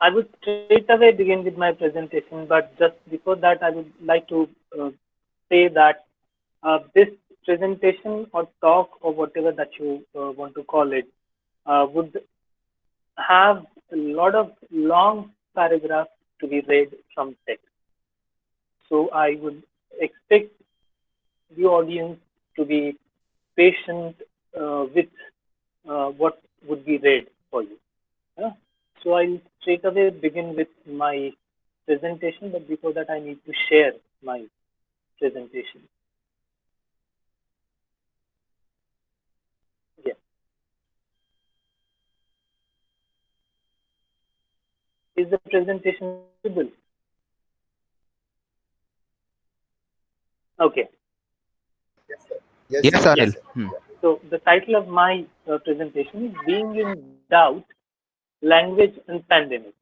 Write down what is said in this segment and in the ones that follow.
I would straight away begin with my presentation, but just before that, I would like to say that this presentation or talk or whatever that you want to call it would have a lot of long paragraphs to be read from text. So I would expect the audience to be patient with what would be read for you. Yeah? So I'll straight away begin with my presentation, but before that, I need to share my presentation. Yeah. Is the presentation visible? Okay. Yes, Yes, Yeah. yes. Anil. So the title of my presentation is Being in Doubt, Language and Pandemic.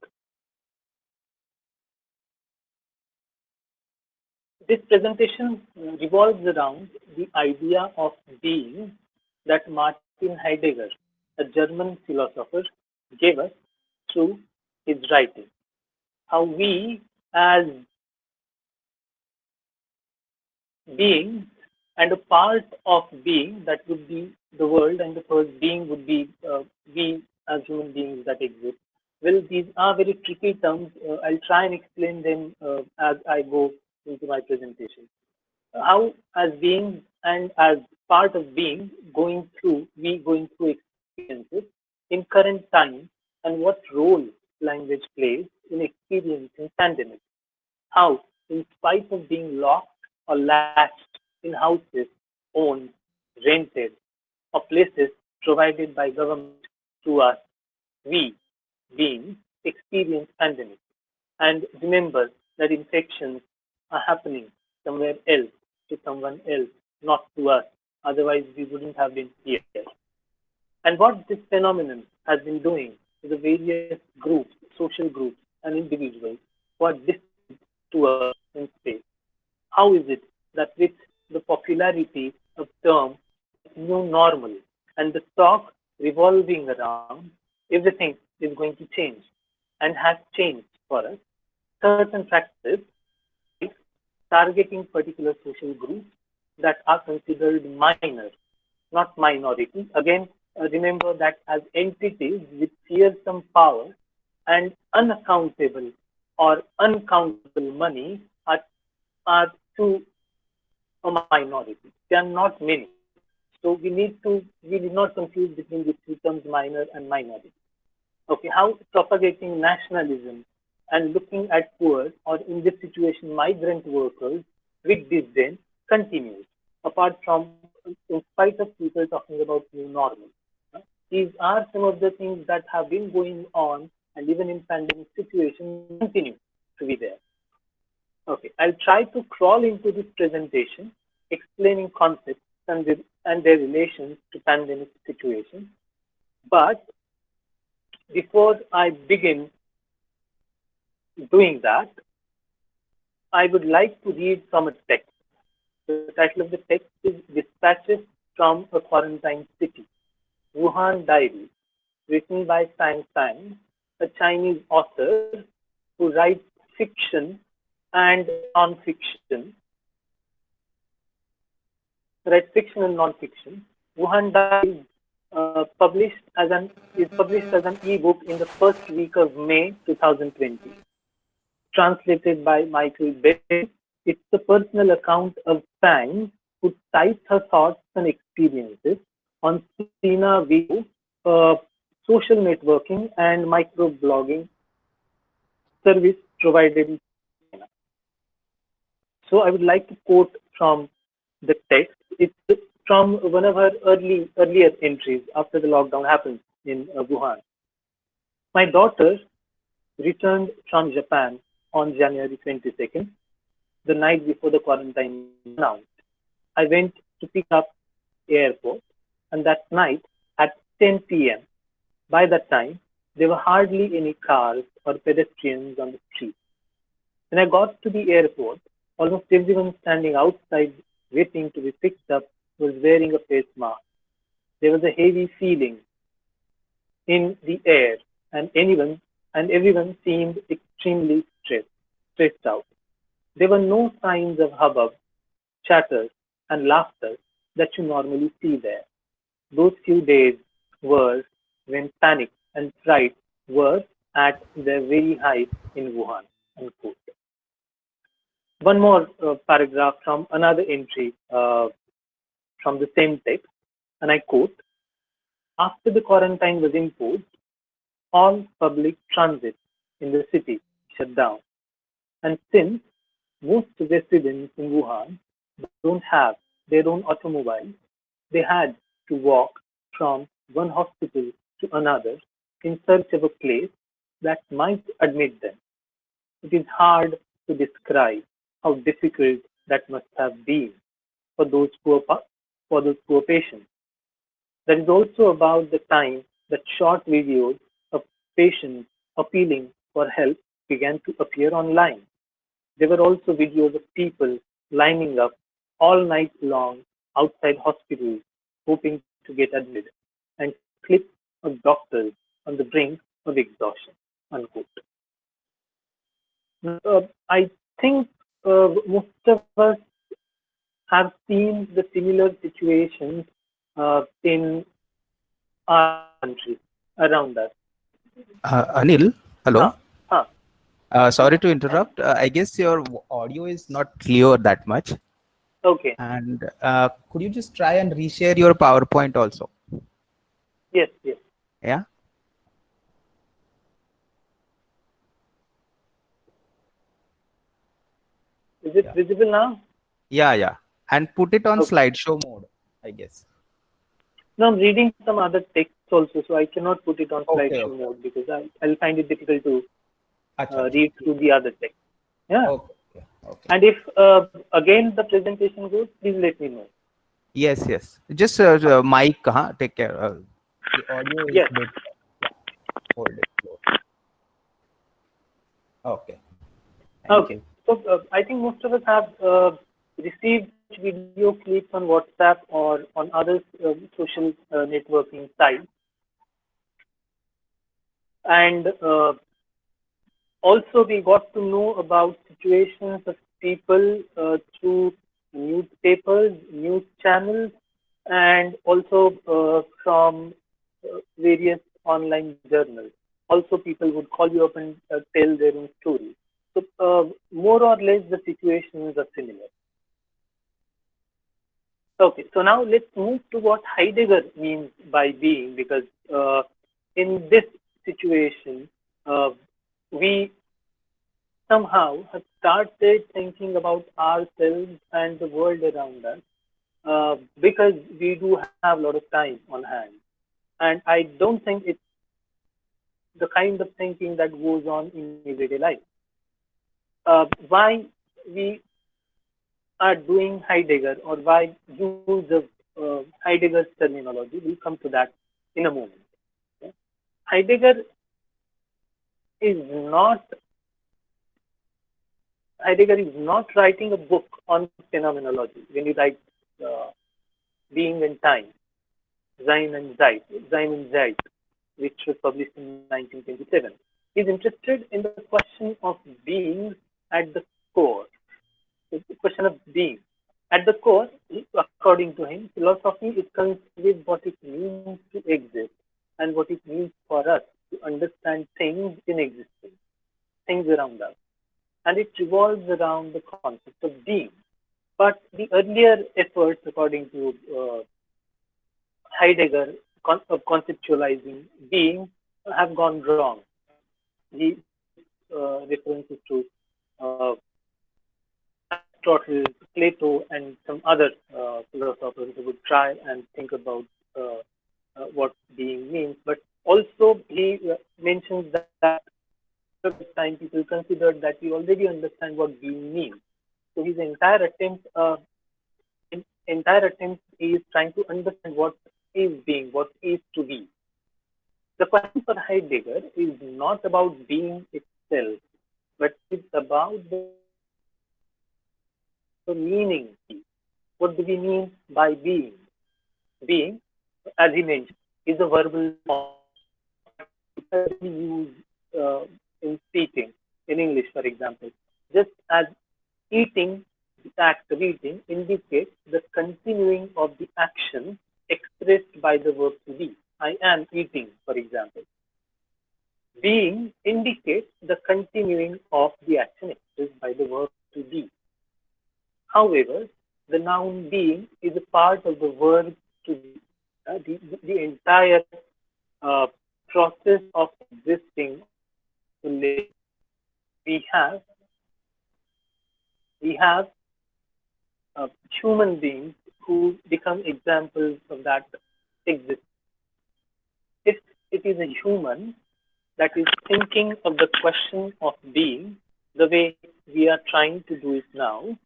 This presentation revolves around the idea of being that Martin Heidegger, a German philosopher, gave us through his writing. How we, as beings, and a part of being that would be the world, and the first being would be we as human beings that exist. Well, these are very tricky terms. I'll try and explain them as I go into my presentation. How, as beings and as part of being, going through experiences in current time, and what role language plays in experiencing pandemic. How, in spite of being locked or latched in houses owned, rented, or places provided by government to us, we, beings, experience pandemic. And remember that infections are happening somewhere else to someone else, not to us. Otherwise, we wouldn't have been here. And what this phenomenon has been doing to the various groups, social groups, and individuals who are distant to us in space. How is it that with the popularity of term like new normal and the talk revolving around, everything is going to change and has changed for us? Certain practices like targeting particular social groups that are considered minor, not minority. Again, remember that as entities with fearsome power and unaccountable or uncountable money are to a minority. They are not many. So we did not confuse between these two terms, minor and minority. Okay, how propagating nationalism and looking at poor or in this situation migrant workers with disdain continues, apart from in spite of people talking about new normal. uh, These are some of the things that have been going on, and even in pandemic situation they continue to be there. Okay, I'll try to crawl into this presentation explaining concepts and their relations to pandemic situations. But before I begin doing that, I would like to read from a text. The title of the text is Dispatches from a Quarantine City, Wuhan Diary, written by Sang Sang, a Chinese author who writes fiction and non-fiction, Wuhan Diary is published as an ebook in the first week of May 2020. Translated by Michael Berry, it's the personal account of Sang, who types her thoughts and experiences on Sina Weibo, a social networking and microblogging service provided in China. So I would like to quote from the text. It's from one of her earlier entries after the lockdown happened in Wuhan. My daughter returned from Japan on January 22nd, the night before the quarantine was announced. I went to pick up airport, and that night at 10 p.m., by that time, there were hardly any cars or pedestrians on the street. When I got to the airport, almost everyone standing outside waiting to be picked up was wearing a face mask. There was a heavy feeling in the air, and anyone and everyone seemed extremely stressed out. There were no signs of hubbub, chatter, and laughter that you normally see there. Those few days were when panic and fright were at their very height in Wuhan. Unquote. One more paragraph from another entry from the same text, and I quote: After the quarantine was imposed, all public transit in the city shut down. And since most residents in Wuhan don't have their own automobiles, they had to walk from one hospital to another in search of a place that might admit them. It is hard to describe how difficult that must have been for for those poor patients. That is also about the time that short videos of patients appealing for help began to appear online. There were also videos of people lining up all night long outside hospitals hoping to get admitted, and clips of doctors on the brink of exhaustion. Unquote. I think most of us have seen the similar situations in our country around us. Anil, Huh, hello. huh. Sorry to interrupt. I guess your audio is not clear that much. Okay. And could you just try and reshare your PowerPoint also? Yes, yes. Yeah. Is it Yeah. visible now? Yeah. And put it on Okay. slideshow mode, I guess. No, I'm reading some other texts also, so I cannot put it on Okay. slideshow mode because I'll find it difficult to Acha. read through the other text. Yeah. Okay. And if again the presentation goes, please let me know. Yes. Just mic, take care. The audio is Yes. bit. Yeah. Hold it. Okay. Thank Okay. you. So I think most of us have received video clips on WhatsApp or on other social networking sites, and also we got to know about situations of people through newspapers, news channels, and also from various online journals. Also, people would call you up and tell their own stories. So, more or less, the situations are similar. Okay, so now let's move to what Heidegger means by being, because in this situation, uh, we somehow have started thinking about ourselves and the world around us because we do have a lot of time on hand. And I don't think it's the kind of thinking that goes on in everyday life. Why we are doing Heidegger or why use of Heidegger's terminology, we'll come to that in a moment. Okay? Heidegger is not Heidegger is not writing a book on phenomenology when he writes uh, Being and Time, Sein and Zeit, which was published in 1927. He's interested in the question of being at the core. It's a question of being. At the core, according to him, philosophy is concerned with what it means to exist and what it means for us to understand things in existence, things around us. And it revolves around the concept of being. But the earlier efforts, according to Heidegger, of conceptualizing being have gone wrong. He references to uh, Aristotle, Plato, and some other philosophers who would try and think about what being means. But also, he mentions that at this time people considered that we already understand what being means. So his entire attempt is trying to understand what is being, what is to be. The question for Heidegger is not about being itself, but it's about the meaning. What do we mean by being? Being, as he mentioned, is a verbal form. We use in speaking, in English, for example. Just as eating, the act of eating indicates the continuing of the action expressed by the verb to be. I am eating, for example. Being indicates the continuing of the action expressed by the verb to be. However, the noun being is a part of the verb to be. The entire uh, process of existing to live. We have we have human beings who become examples of that existence. If it is a human that is thinking of the question of being the way we are trying to do it now,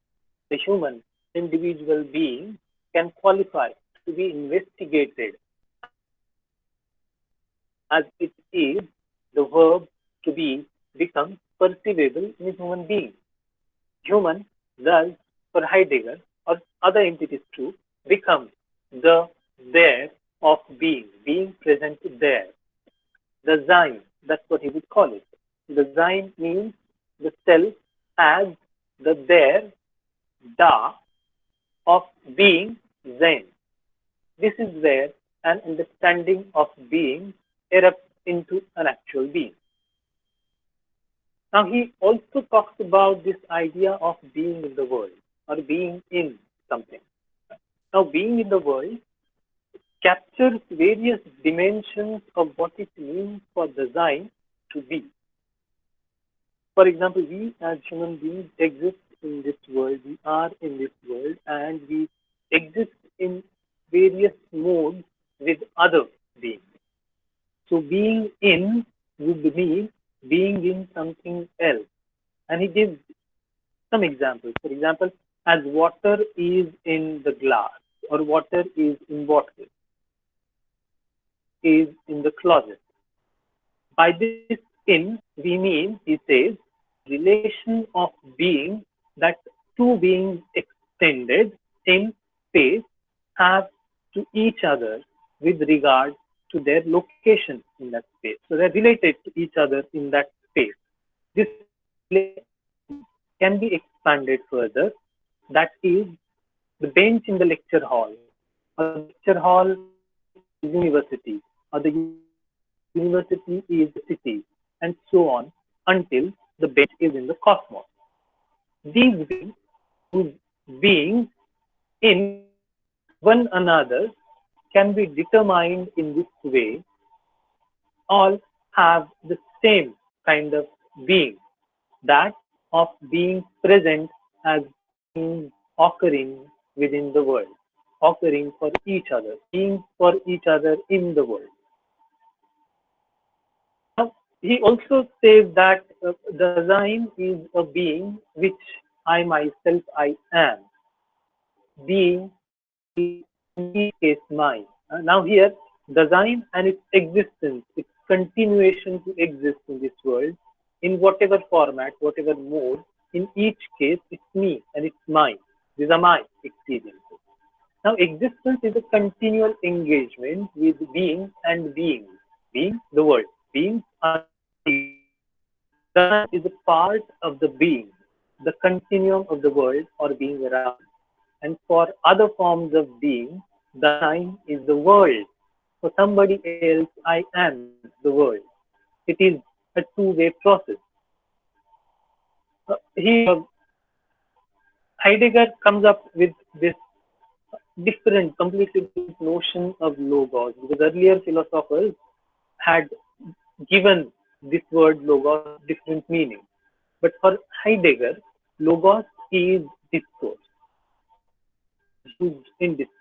the human individual being can qualify to be investigated as it is the verb to be becomes perceivable in a human being. Human, thus, for Heidegger or other entities too, becomes the there of being, being present there. The Sein, that's what he would call it. The Sein means the self as the there, da, of being Zen. This is where an understanding of being erupts into an actual being. Now, he also talks about this idea of being in the world or being in something. Now, being in the world captures various dimensions of what it means for design to be. For example, we as human beings exist in this world, we are in this world, and we exist in various modes with other beings. So, being in would mean being in something else. And he gives some examples. For example, as water is in the glass, or water is in bottle, is in the closet. By this in, we mean, he says, relation of being that two beings extended in space have to each other with regard to their location in that space. So they're related to each other in that space. This can be expanded further. That is the bench in the lecture hall, or the lecture hall is university, or the university is the city, and so on until the bench is in the cosmos. These beings, whose beings in one another can be determined in this way, all have the same kind of being, that of being present as being occurring within the world, occurring for each other, being for each other in the world. Now, he also says that the design is a being which I myself I am, being in this case mine. Now here, design and its existence, its continuation to exist in this world, in whatever format, whatever mode, in each case, it's me and it's mine. These are my experiences. Now, existence is a continual engagement with being and beings. Being, the world. Beings are that is a part of the being, the continuum of the world or being around. And for other forms of being, the sign is the world. For somebody else, I am the world. It is a two-way process. Here, Heidegger comes up with this different, completely different notion of logos, because earlier philosophers had given this word logos different meaning. But for Heidegger, logos is discourse, used in discourse.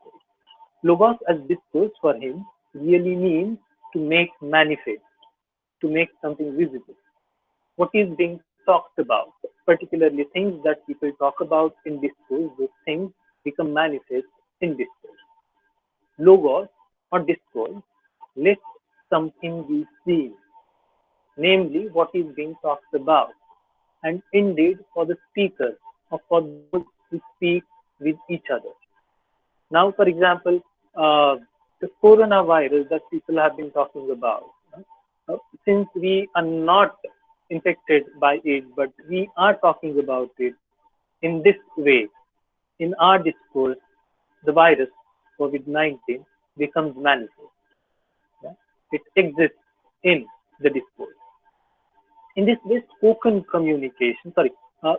Logos as discourse for him really means to make manifest, to make something visible. What is being talked about, particularly things that people talk about in discourse, those things become manifest in discourse. Logos or discourse lets something be seen, namely what is being talked about, and indeed for the speakers or for those who speak with each other. Now, for example, the coronavirus that people have been talking about, since we are not infected by it, but we are talking about it in this way, in our discourse, the virus COVID-19 becomes manifest. Yeah? It exists in the discourse. In this way, spoken communication,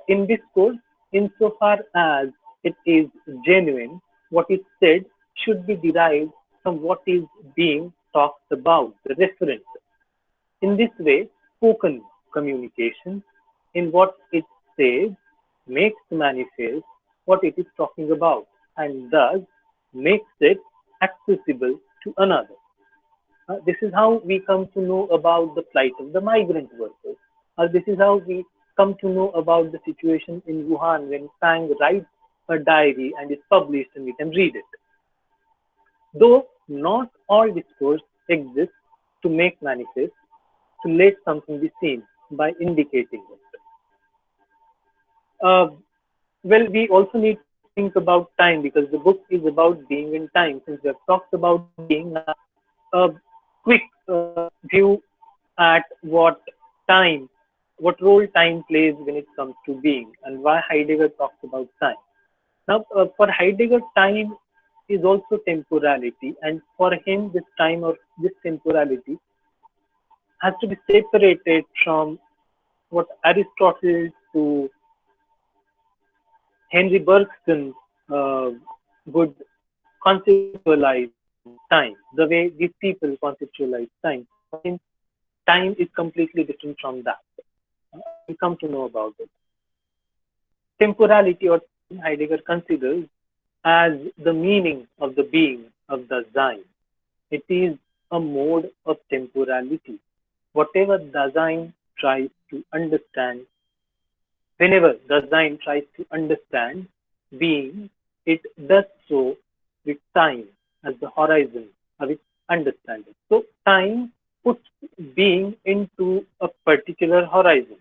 in discourse, insofar as it is genuine, what is said should be derived from what is being talked about, the reference. In this way, spoken communication, in what it says, makes manifest what it is talking about and thus makes it accessible to another. This is how we come to know about the plight of the migrant workers. This is how we come to know about the situation in Wuhan when Fang writes a diary and is published and we can read it. Though not all discourse exists to make manifest, to let something be seen by indicating it. Well, we also need to think about time because the book is about being in time. Since we have talked about being, now a quick view at what role time plays when it comes to being, and why Heidegger talks about time. Now, for Heidegger, time is also temporality, and for him, this time or this temporality has to be separated from what Aristotle to Henry Bergson would conceptualize time, the way these people conceptualize time. For him, time is completely different from that. We come to know about it. Temporality or time Heidegger considers as the meaning of the being of the Sein. It is a mode of temporality. Whatever Dasein tries to understand, whenever Dasein tries to understand being, it does so with time as the horizon of its understanding. So time puts being into a particular horizon.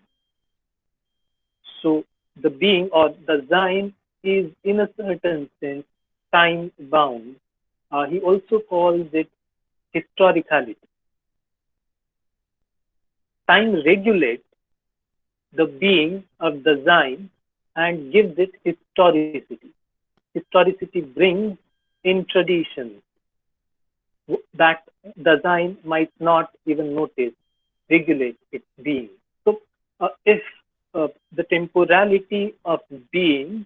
So the being or the Sein is in a certain sense time bound. He also calls it historicality. Time regulates the being of the Sein and gives it historicity. Historicity brings in traditions that the Sein might not even notice regulate its being. So, if the temporality of being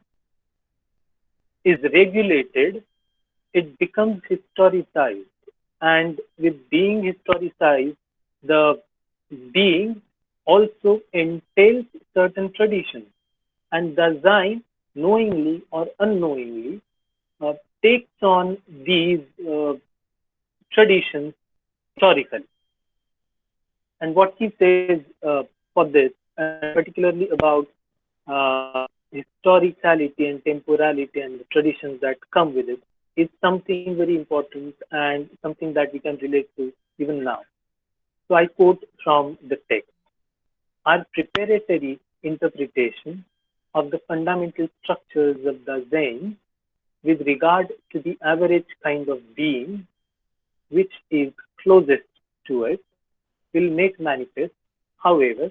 is regulated, it becomes historicized. And with being historicized, the being also entails certain traditions. And the Sein, knowingly or unknowingly, uh, takes on these traditions historically. And what he says for this, particularly about historicality and temporality and the traditions that come with it, is something very important and something that we can relate to even now. So I quote from the text. Our preparatory interpretation of the fundamental structures of the Zen with regard to the average kind of being which is closest to it will make manifest, however,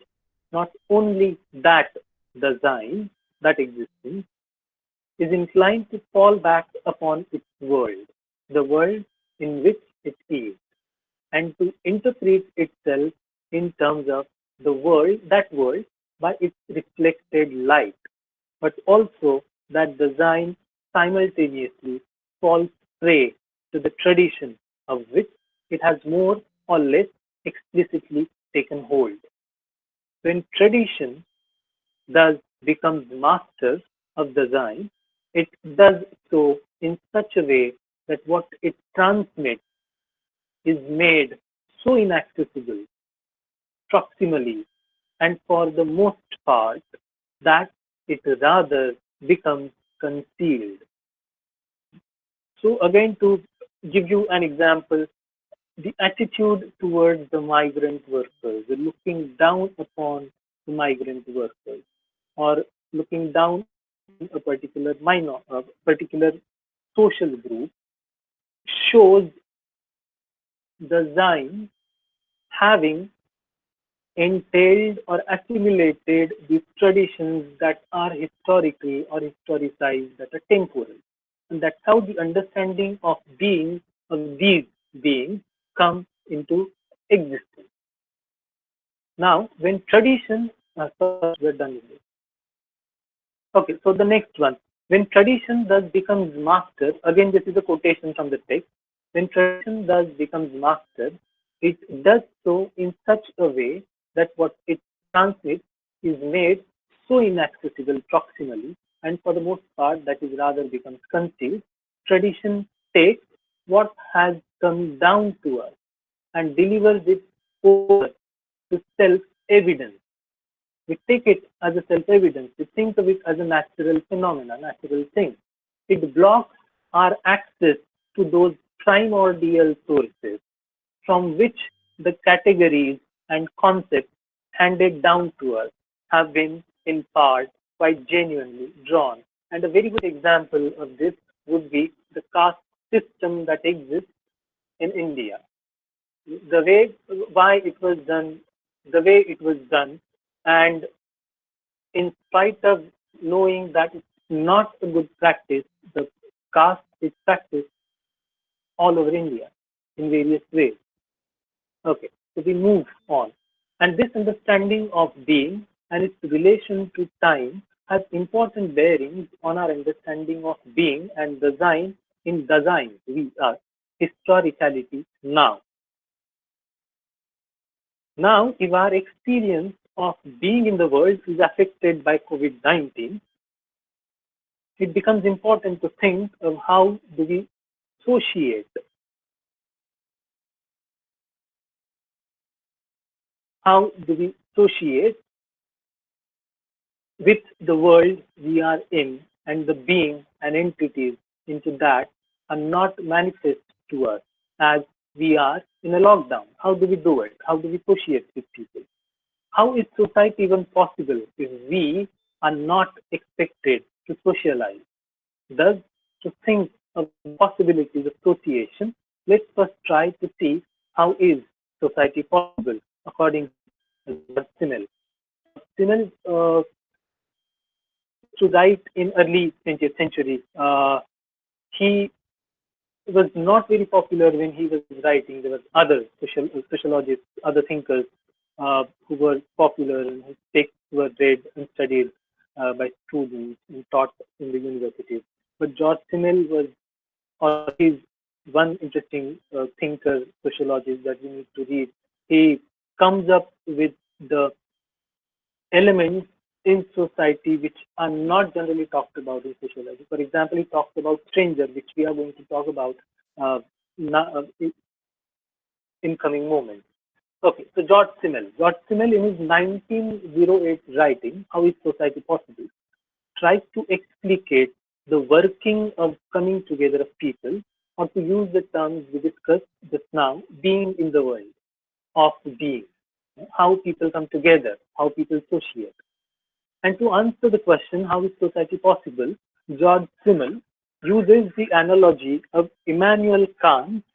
not only that the Sein, that existence, is inclined to fall back upon its world, the world in which it is, and to interpret itself in terms of that world by its reflected light, but also that the Sein simultaneously falls prey to the tradition of which it has more or less explicitly taken hold. When tradition thus becomes master of the Sein, it does so in such a way that what it transmits is made so inaccessible proximally and for the most part that it rather becomes concealed. So again, to give you an example, the attitude towards the migrant workers, looking down upon the migrant workers, or looking down upon a particular social group, shows the Sein having entailed or assimilated these traditions that are historically or historicized, that are temporal. And that's how the understanding of being, of these beings, come into existence. Now, when tradition, sorry, we're done with this. Okay, so the next one. When tradition thus becomes master, again, this is a quotation from the text. When tradition thus becomes master, it does so in such a way that what it transmits is made so inaccessible proximally, and for the most part, that is rather becomes concealed. Tradition takes what has come down to us and delivers it over to self evidence. We take it as a self-evidence. We think of it as a natural phenomenon, natural thing. It blocks our access to those primordial sources from which the categories and concepts handed down to us have been, in part, quite genuinely drawn. And a very good example of this would be the caste system that exists in India. The way why it was done, the way it was done, and in spite of knowing that it's not a good practice, the caste is practiced all over India in various ways. Okay, so we move on. And this understanding of being and its relation to time has important bearings on our understanding of being and design in design, we are historicality now. Now, if our experience of being in the world is affected by COVID-19, it becomes important to think of how do we associate, how do we associate with the world we are in, and the being and entities into that are not manifest to us as we are in a lockdown. How do we do it? How do we associate with people? How is society even possible if we are not expected to socialize? Thus, to think of possibilities of association, let's first try to see how is society possible according to George Simmel. Simmel to write in early 20th century. He was not very popular when he was writing. There were other sociologists, other thinkers who were popular, and his texts were read and studied by students and taught in the universities. But George Simmel was, or he's one interesting thinker, sociologist that we need to read. He comes up with the elements in society which are not generally talked about in sociology. For example, he talks about stranger, which we are going to talk about uh, in coming moments. Okay, so George Simmel. George Simmel, in his 1908 writing, How is Society Possible, tries to explicate the working of coming together of people, or to use the terms we discussed just now, being in the world, of being, how people come together, how people associate. And to answer the question, how is society possible, George Simmel uses the analogy of Immanuel Kant's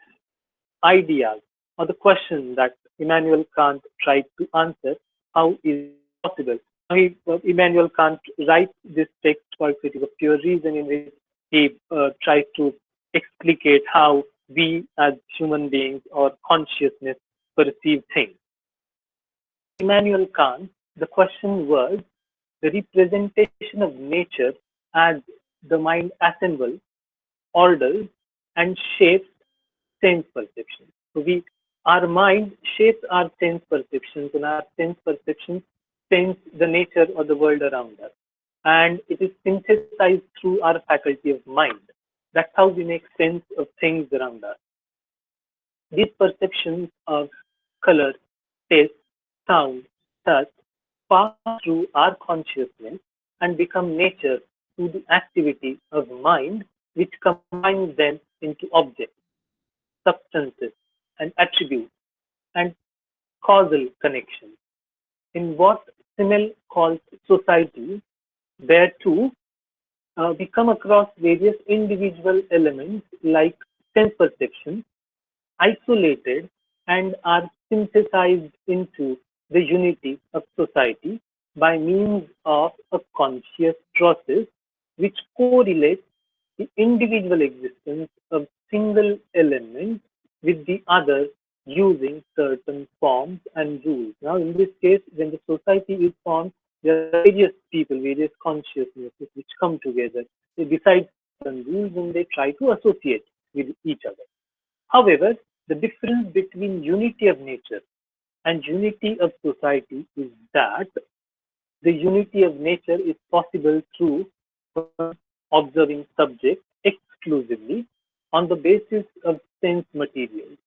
ideas, or the question that Immanuel Kant tried to answer, how is possible. Now, Immanuel Kant writes this text called Critique of Pure Reason, in which he tries to explicate how we as human beings or consciousness perceive things. Immanuel Kant, the question was the representation of nature as the mind assembles, orders, and shapes sense perception. So our mind shapes our sense perceptions, and our sense perceptions sense the nature of the world around us. And it is synthesized through our faculty of mind. That's how we make sense of things around us. These perceptions of color, taste, sound, touch pass through our consciousness and become nature through the activity of mind, which combines them into objects, substances, and attributes, and causal connections. In what Simmel calls society, there too we come across various individual elements like sense perception, isolated, and are synthesized into the unity of society by means of a conscious process which correlates the individual existence of single element with the other using certain forms and rules. Now, in this case, when the society is formed, there are various people, various consciousnesses which come together. They decide certain rules and they try to associate with each other. However, the difference between unity of nature and unity of society is that the unity of nature is possible through observing subjects exclusively on the basis of sense materials.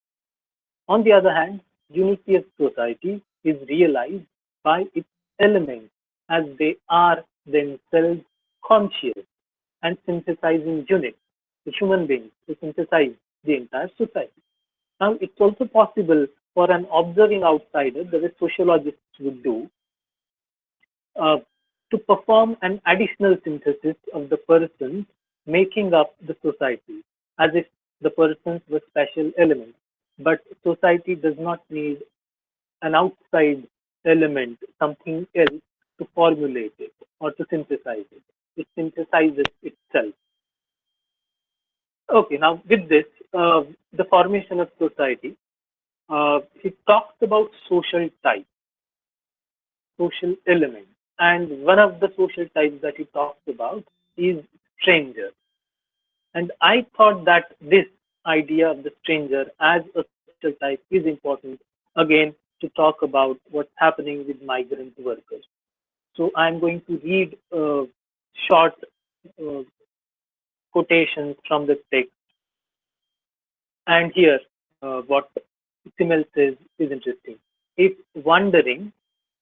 On the other hand, unity of society is realized by its elements as they are themselves conscious and synthesizing units, the human beings, to synthesize the entire society. Now, it's also possible for an observing outsider, the way sociologists would do, uh, to perform an additional synthesis of the persons making up the society, as if the persons were special elements. But society does not need an outside element, something else, to formulate it or to synthesize it. It synthesizes itself. Okay, now with this, the formation of society, he talks about social types, social elements. And one of the social types that he talks about is stranger. And I thought that this idea of the stranger as a social type is important, again, to talk about what's happening with migrant workers. So I'm going to read short uh, quotations from the text. And here, what Simmel says is interesting. If wandering,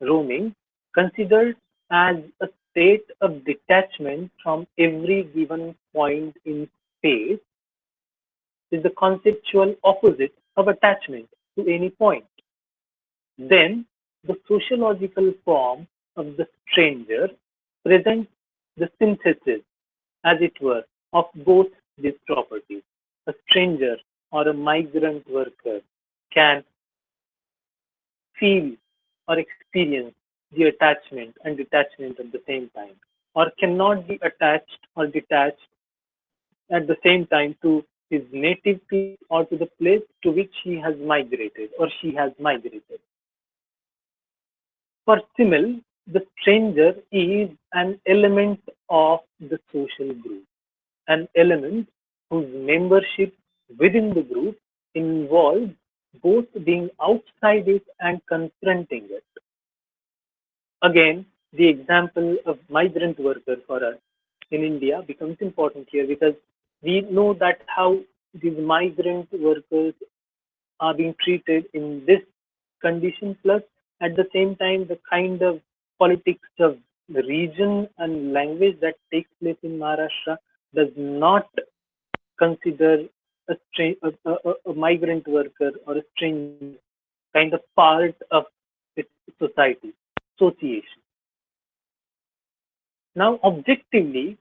roaming, considered as a state of detachment from every given point in space, is the conceptual opposite of attachment to any point. Then, the sociological form of the stranger presents the synthesis, as it were, of both these properties. A stranger or a migrant worker can feel or experience the attachment and detachment at the same time, or cannot be attached or detached at the same time to his native place or to the place to which he has migrated or she has migrated. For Simmel, the stranger is an element of the social group, an element whose membership within the group involves both being outside it and confronting it. Again, the example of migrant worker for us in India becomes important here because we know that how these migrant workers are being treated in this condition, plus at the same time the kind of politics of the region and language that takes place in Maharashtra does not consider a migrant worker or a stranger kind of part of its society, association. Now, objectively,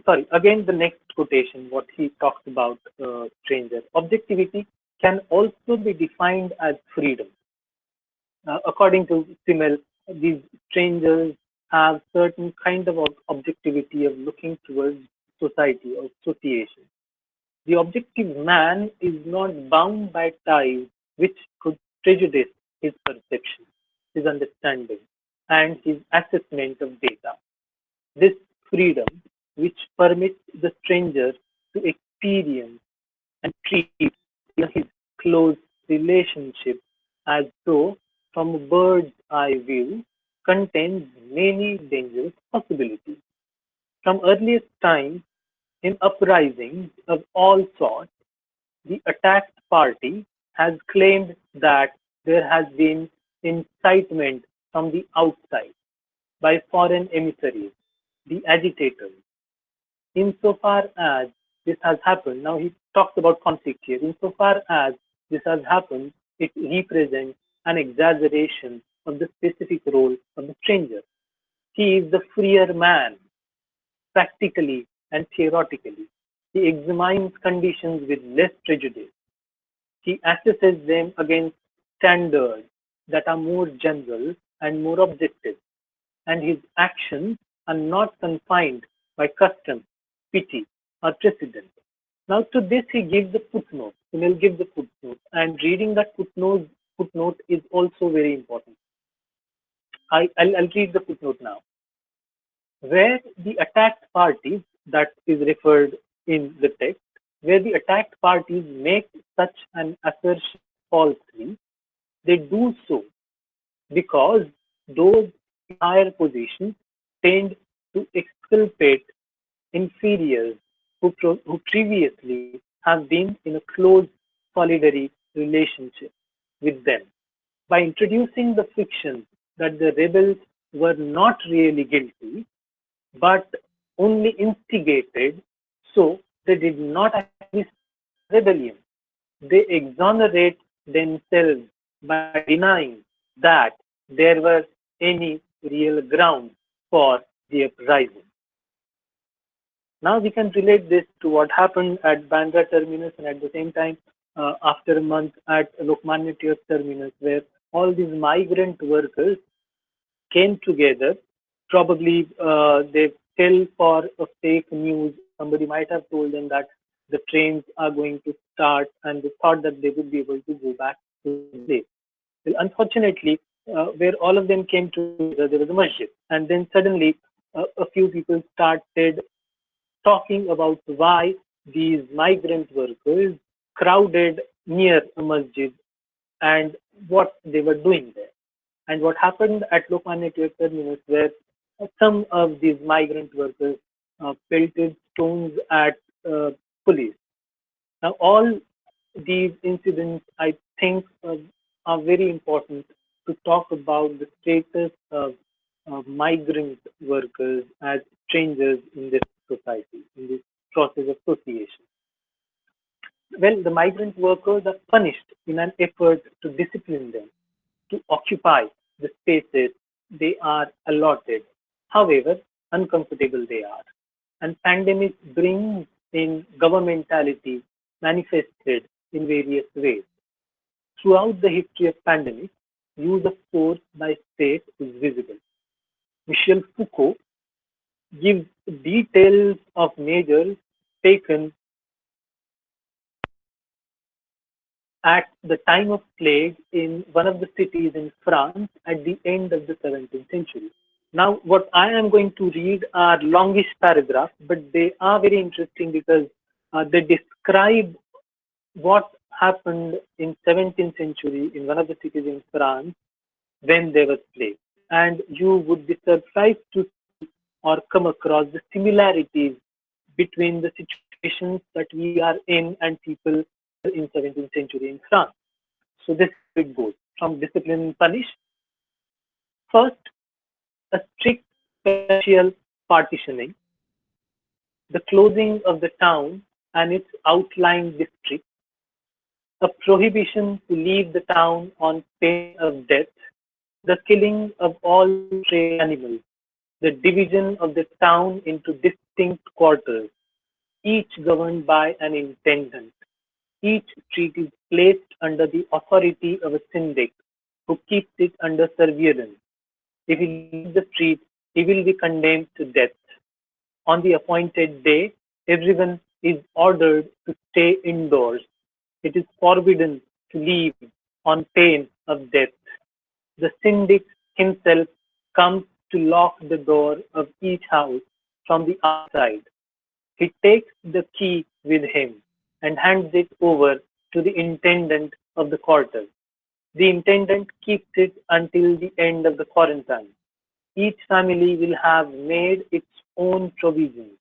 sorry, again, the next quotation, what he talks about stranger. Objectivity can also be defined as freedom. According to Simmel, these strangers have certain kind of objectivity of looking towards society or association. The objective man is not bound by ties which could prejudice his perception, his understanding, and his assessment of data. This freedom, which permits the stranger to experience and treat his close relationship as though from a bird's eye view, contains many dangerous possibilities. From earliest times, in uprisings of all sorts, the attacked party has claimed that there has been incitement from the outside by foreign emissaries, the agitators. Insofar as this has happened, now he talks about conflict here, insofar as this has happened, it represents an exaggeration of the specific role of the stranger. He is the freer man, practically and theoretically. He examines conditions with less prejudice. He assesses them against standards that are more general and more objective, and his actions are not confined by custom, pity, or precedent. Now, to this, he gives the footnote. He will give the footnote, and reading that footnote is also very important. I'll read the footnote now. Where the attacked parties, that is referred in the text, where the attacked parties make such an assertion falsely, they do so because those in higher positions tend to exculpate inferiors who previously have been in a close solidary relationship with them. By introducing the fiction that the rebels were not really guilty, but only instigated, so they did not actually rebellion. They exonerate themselves by denying that there were any real ground for the uprising. Now we can relate this to what happened at Bandra terminus and at the same time after a month at Lokmanya Tilak terminus, where all these migrant workers came together. Probably they fell for a fake news. Somebody might have told them that the trains are going to start, and they thought that they would be able to go back to the place. Well, unfortunately, where all of them came together, there was a masjid, and then suddenly a few people started talking about why these migrant workers crowded near a masjid and what they were doing there. And what happened at Lokmanya Tilak terminus, where some of these migrant workers pelted stones at police. Now, all these incidents, I think, are very important to talk about the status of migrant workers as strangers in this society, in this process of association. Well, the migrant workers are punished in an effort to discipline them to occupy the spaces they are allotted, however uncomfortable they are. And pandemic brings in governmentality manifested in various ways. Throughout the history of pandemic, use of force by state is visible. Michel Foucault gives details of measures taken at the time of plague in one of the cities in France at the end of the 17th century. Now, what I am going to read are longish paragraphs, but they are very interesting because they describe what happened in 17th century in one of the cities in France when there was plague. And you would be surprised to see or come across the similarities between the situations that we are in and people in 17th century in France. So this it goes from discipline and punish. First, a strict spatial partitioning, the closing of the town and its outlying districts, a prohibition to leave the town on pain of death, the killing of all stray animals, the division of the town into distinct quarters, each governed by an intendant. Each street is placed under the authority of a syndic who keeps it under surveillance. If he leaves the street, he will be condemned to death. On the appointed day, everyone is ordered to stay indoors. It is forbidden to leave on pain of death. The syndic himself comes to lock the door of each house from the outside. He takes the key with him and hands it over to the intendant of the quarter. The intendant keeps it until the end of the quarantine. Each family will have made its own provisions,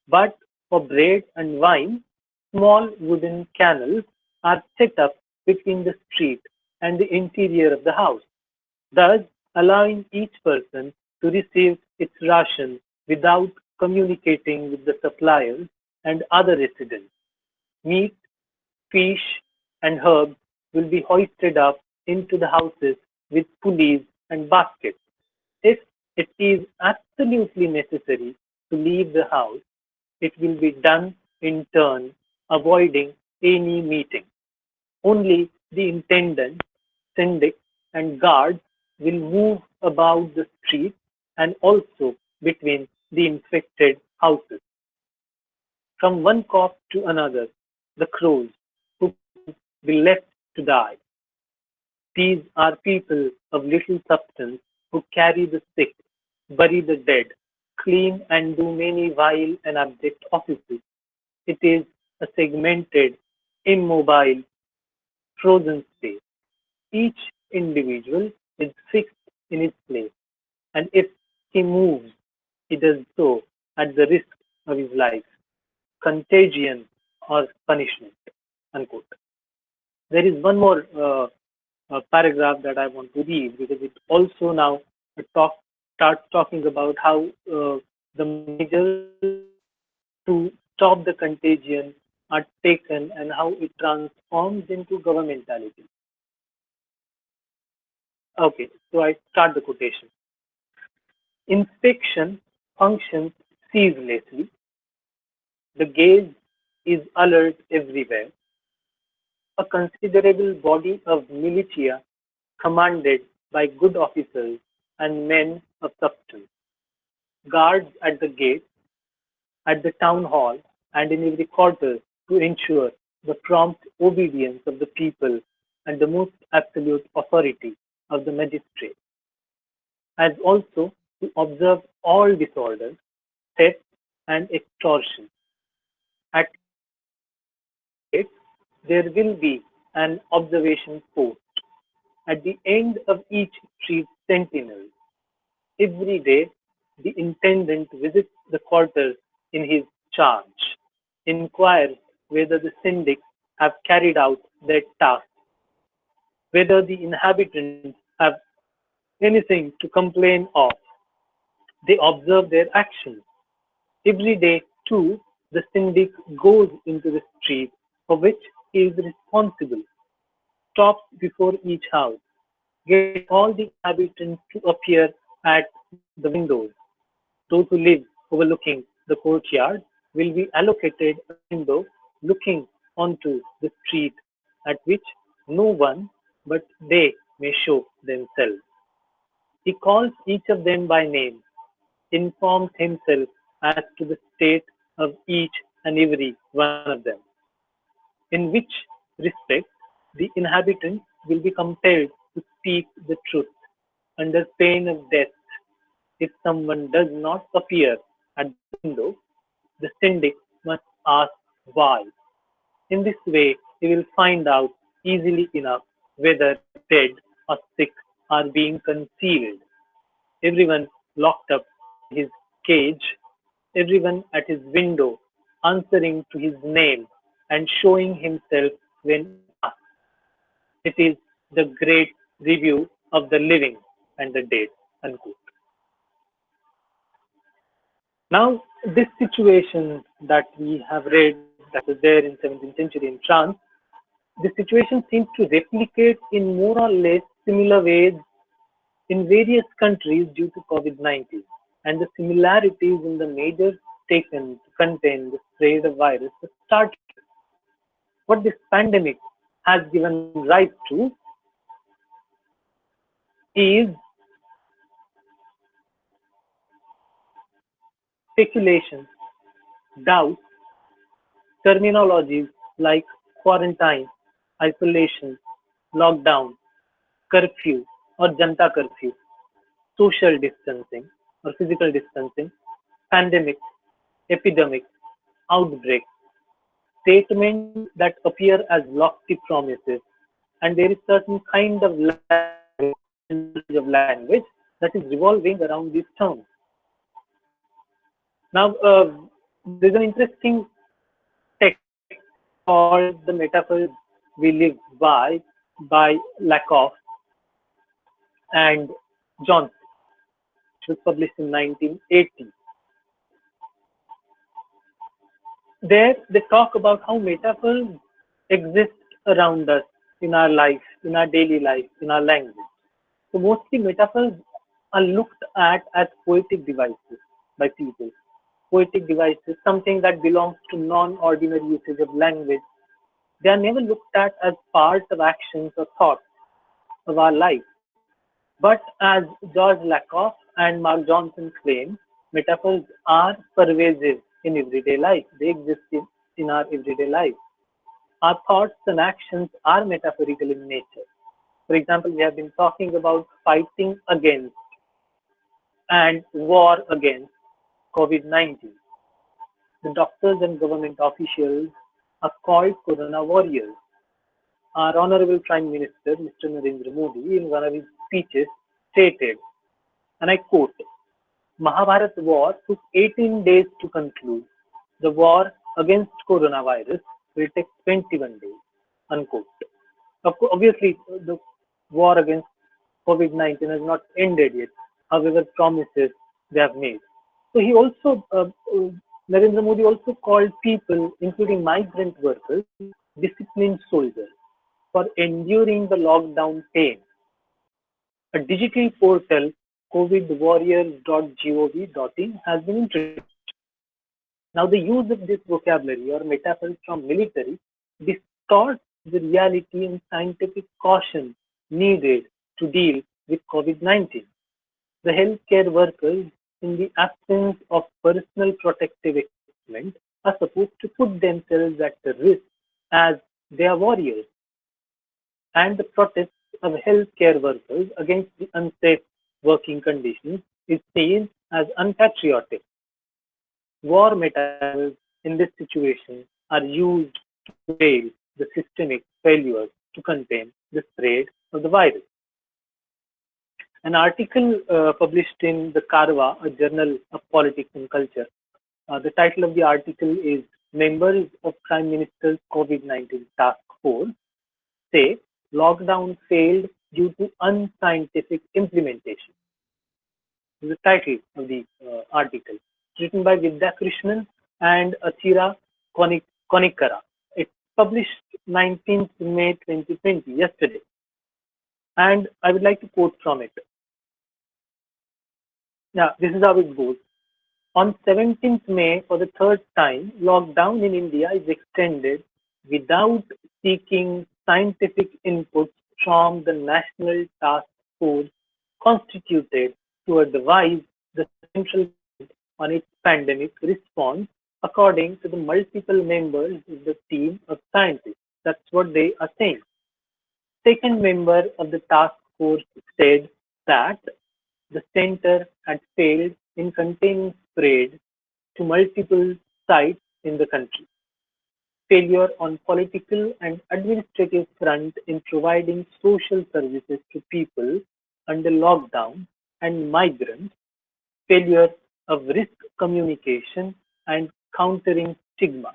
but for bread and wine, small wooden canals are set up between the street and the interior of the house, thus allowing each person to receive its ration without communicating with the suppliers and other residents. Meat, fish, and herbs will be hoisted up into the houses with pulleys and baskets. If it is absolutely necessary to leave the house, it will be done in turn, avoiding any meeting. Only the intendant, syndic, and guards will move about the street and also between the infected houses. From one corpse to another, the crows who can be left to die. These are people of little substance who carry the sick, bury the dead, clean and do many vile and abject offices. It is a segmented, immobile, frozen space. Each individual is fixed in his place, and if he moves, he does so at the risk of his life, contagion, or punishment. Unquote. There is one more paragraph that I want to read because it also now starts talking about how the measures to stop the contagion are taken and how it transforms into governmentality. Okay, so I start the quotation. Inspection functions ceaselessly. The gaze is alert everywhere. A considerable body of militia commanded by good officers and men of substance. Guards at the gate, at the town hall, and in every quarter to ensure the prompt obedience of the people and the most absolute authority of the magistrate, as also to observe all disorders, theft, and extortion. At it, there will be an observation post at the end of each street sentinel. Every day, the intendant visits the quarters in his charge, inquires whether the syndics have carried out their task, whether the inhabitants have anything to complain of. They observe their actions. Every day, too, the syndic goes into the street for which he is responsible, stops before each house, gets all the inhabitants to appear at the windows. Those who live overlooking the courtyard will be allocated a window looking onto the street at which no one but they may show themselves. He calls each of them by name, informs himself as to the state of each and every one of them, in which respect the inhabitants will be compelled to speak the truth under pain of death. If someone does not appear at the window, the syndic must ask why. In this way, he will find out easily enough whether the dead or sick are being concealed. Everyone locked up in his cage, everyone at his window answering to his name and showing himself when asked. It is the great review of the living and the dead. Unquote. Now, this situation that we have read that was there in 17th century in France, this situation seems to replicate in more or less similar ways in various countries due to COVID-19, and the similarities in the measures taken to contain the spread of virus are stark. What this pandemic has given rise to is speculation, doubt, terminologies like quarantine, isolation, lockdown, curfew or Janta curfew, social distancing or physical distancing, pandemic, epidemic, outbreak, statements that appear as lofty promises, and there is certain kind of language that is revolving around these terms. Now, there's an interesting text called "The Metaphors We Live by Lakoff and Johnson, which was published in 1980. There, they talk about how metaphors exist around us in our life, in our daily life, in our language. So mostly metaphors are looked at as poetic devices by people. Poetic devices, something that belongs to non-ordinary usage of language. They are never looked at as parts of actions or thoughts of our life. But as George Lakoff and Mark Johnson claim, metaphors are pervasive in everyday life. They exist in our everyday life. Our thoughts and actions are metaphorical in nature. For example, we have been talking about fighting against and war against COVID-19. The doctors and government officials are called Corona warriors. Our Honorable Prime Minister, Mr. Narendra Modi, in one of his speeches, stated, and I quote, Mahabharat war took 18 days to conclude. The war against coronavirus will take 21 days. Unquote. Obviously, the war against COVID-19 has not ended yet, however promises they have made. So he also, Narendra Modi also called people, including migrant workers, disciplined soldiers for enduring the lockdown pain. A digital portal, covidwarriors.gov.in, has been introduced. Now, the use of this vocabulary or metaphors from military distorts the reality and scientific caution needed to deal with COVID-19. The healthcare workers, in the absence of personal protective equipment, are supposed to put themselves at risk as they are warriors. And the protest of healthcare workers against the unsafe working conditions is seen as unpatriotic. War metaphors in this situation are used to veil the systemic failures to contain the spread of the virus. An article published in the Karwa, a journal of politics and culture. The title of the article is Members of Prime Minister's COVID-19 Task Force say lockdown failed due to unscientific implementation. This is the title of the article, written by Vidya Krishnan and Athira Konikara. It's published 19th May 2020, yesterday. And I would like to quote from it. Now, this is how it goes. On 17th May, for the third time, lockdown in India is extended without seeking scientific inputs from the National Task Force constituted to advise the central government on its pandemic response, according to the multiple members of the team of scientists. That's what they are saying. Second member of the task force said that the center had failed in containing spread to multiple sites in the country. Failure on political and administrative front in providing social services to people under lockdown and migrants, failure of risk communication and countering stigma.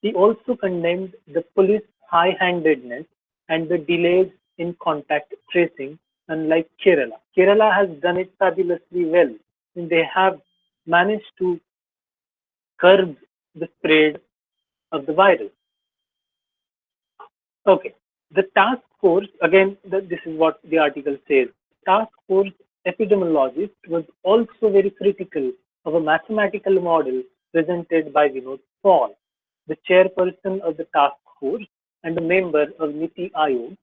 He also condemned the police high-handedness and the delays in contact tracing, unlike Kerala. Kerala has done it fabulously well. They have managed to curb the spread of the virus. Okay, the task force, again, this is what the article says. Task force epidemiologist was also very critical of a mathematical model presented by Vinod Paul, the chairperson of the task force and a member of NITI Aayog.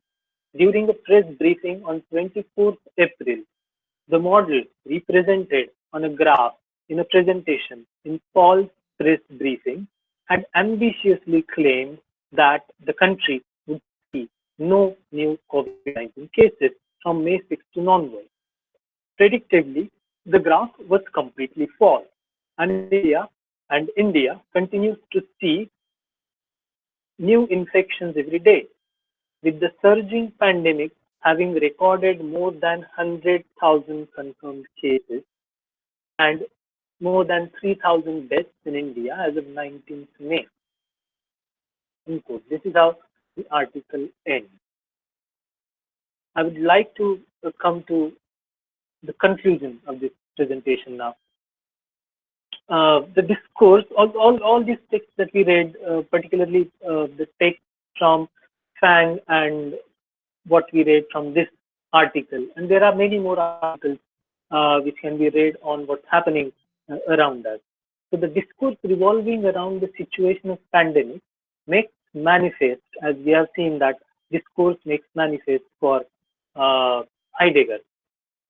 During a press briefing on 24th April, the model represented on a graph in a presentation in Paul's press briefing had ambitiously claimed that the country would see no new COVID-19 cases from May 16 onwards. Predictably, the graph was completely false, and India continues to see new infections every day, with the surging pandemic having recorded more than 100,000 confirmed cases and more than 3,000 deaths in India as of 19th May. This is how the article ends. I would like to come to the conclusion of this presentation now. The discourse, all these texts that we read, particularly the text from Fang and what we read from this article, and there are many more articles which can be read on what's happening around us. So the discourse revolving around the situation of pandemic makes manifest, as we have seen that discourse makes manifest for Heidegger.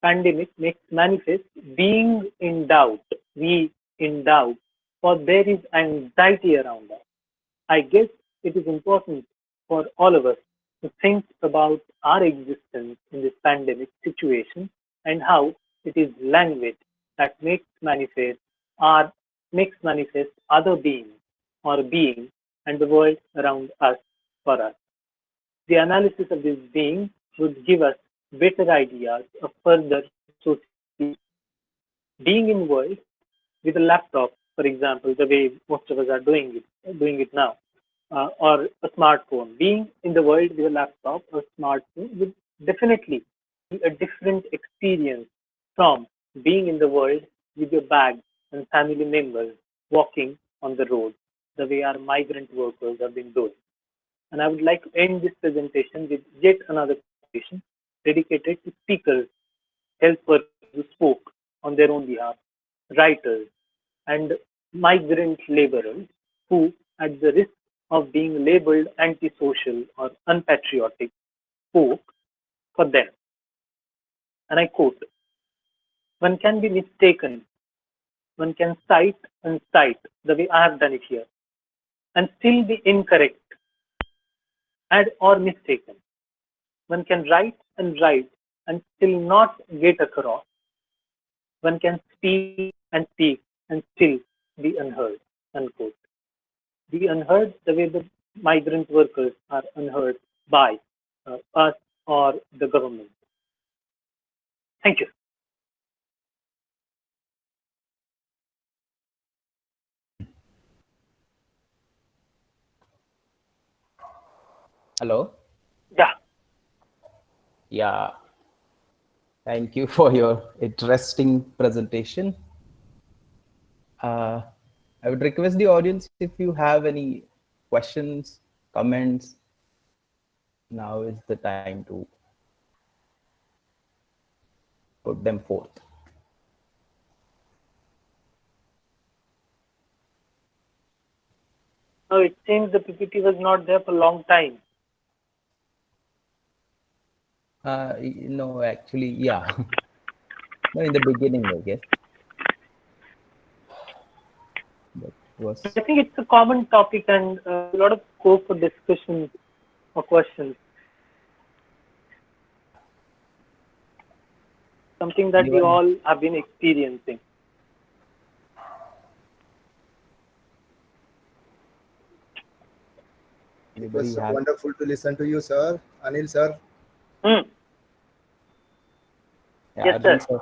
Pandemic makes manifest being in doubt, we in doubt, for there is anxiety around us. I guess it is important for all of us to think about our existence in this pandemic situation and how it is language that our makes manifest other beings or beings and the world around us for us. The analysis of this being would give us better ideas of further society. Being in world with a laptop, for example, the way most of us are doing it now, or a smartphone. Being in the world with a laptop or smartphone would definitely be a different experience from being in the world with your bag and family members walking on the road, the way our migrant workers have been doing. And I would like to end this presentation with yet another presentation dedicated to speakers, health workers who spoke on their own behalf, writers, and migrant laborers who, at the risk of being labeled antisocial or unpatriotic, spoke for them. And I quote, one can be mistaken, one can cite and cite the way I have done it here, and still be incorrect and or mistaken. One can write and write and still not get across. One can speak and still be unheard. Unquote. Be unheard the way the migrant workers are unheard by us or the government. Thank you. Hello. Yeah. Yeah. Thank you for your interesting presentation. I would request the audience if you have any questions, comments. Now is the time to put them forth. No, it seems the PPT was not there for a long time. No, actually, yeah. No, in the beginning, I guess. That was. I think it's a common topic and a lot of scope for discussion or questions. Something that we all have been experiencing. It was so wonderful to listen to you, sir. Anil, sir. Yeah, yes, sir.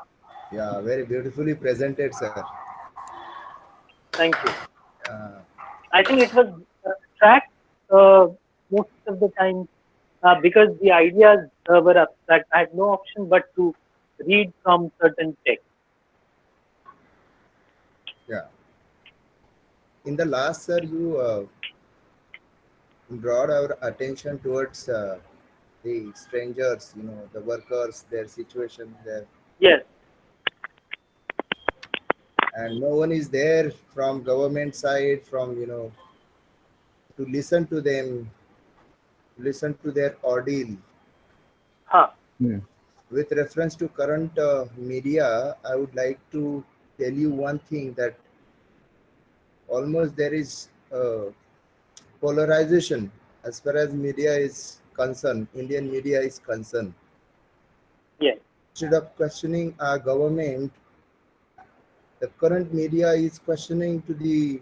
Yeah, very beautifully presented, sir. Thank you. I think it was tracked most of the time because the ideas were abstract. I had no option but to read from certain text. Yeah. In the last, sir, you brought our attention towards the strangers, the workers, their situation there. Yes. And no one is there from government side, to listen to them, listen to their ordeal. Huh. With reference to current media, I would like to tell you one thing, that almost there is polarization as far as media is concerned, Indian media is concerned. Yes. Instead of questioning our government, the current media is questioning to the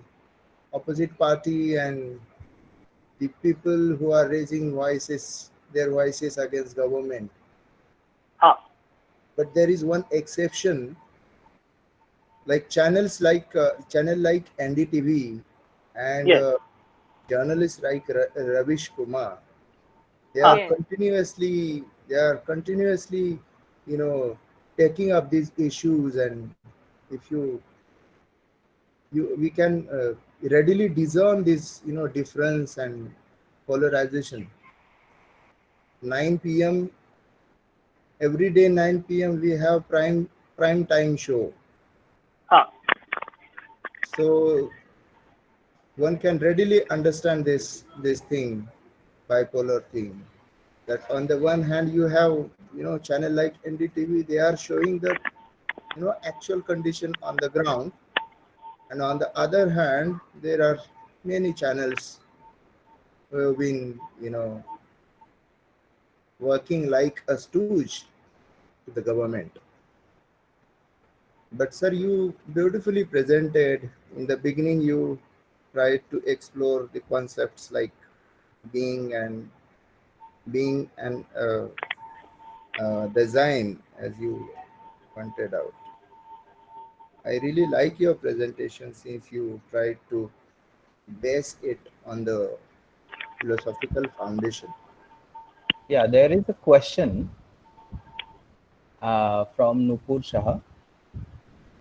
opposite party and the people who are raising their voices against government. Huh. But there is one exception, like channel like NDTV and Yes. journalists like Ravish Kumar. They Huh. are continuously, taking up these issues, and if we can readily discern this, difference and polarization. 9 p.m. every day, 9 p.m. we have prime time show. Huh. So one can readily understand this thing, bipolar thing. That on the one hand you have, channel like NDTV, they are showing the, actual condition on the ground, and on the other hand there are many channels who have been, working like a stooge to the government. But sir, you beautifully presented in the beginning. You tried to explore the concepts like being and design, as you pointed out. I really like your presentation since you tried to base it on the philosophical foundation. Yeah, there is a question from Nupur Shah.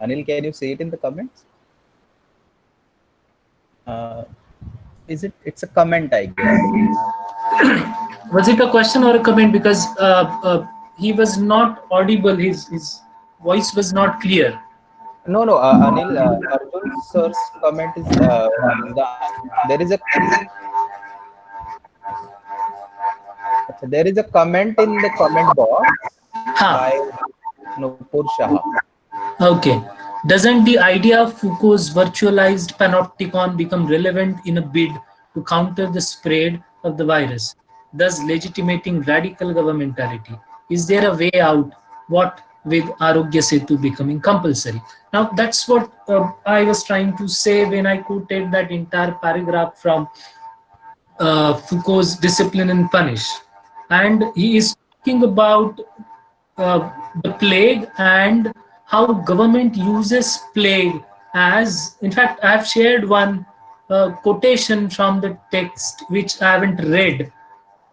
Anil, can you say it in the comments? Is it? It's a comment, I guess. Was it a question or a comment? Because he was not audible. His voice was not clear. No, no, Anil, Arjun sir's comment is there is a comment in the comment box by Nupur Shah. Okay. Doesn't the idea of Foucault's virtualized panopticon become relevant in a bid to counter the spread of the virus, thus legitimating radical governmentality? Is there a way out? What with Arogya Setu becoming compulsory? Now, that's what I was trying to say when I quoted that entire paragraph from Foucault's Discipline and Punish. And he is talking about the plague and how government uses plague as, in fact, I have shared one quotation from the text which I haven't read.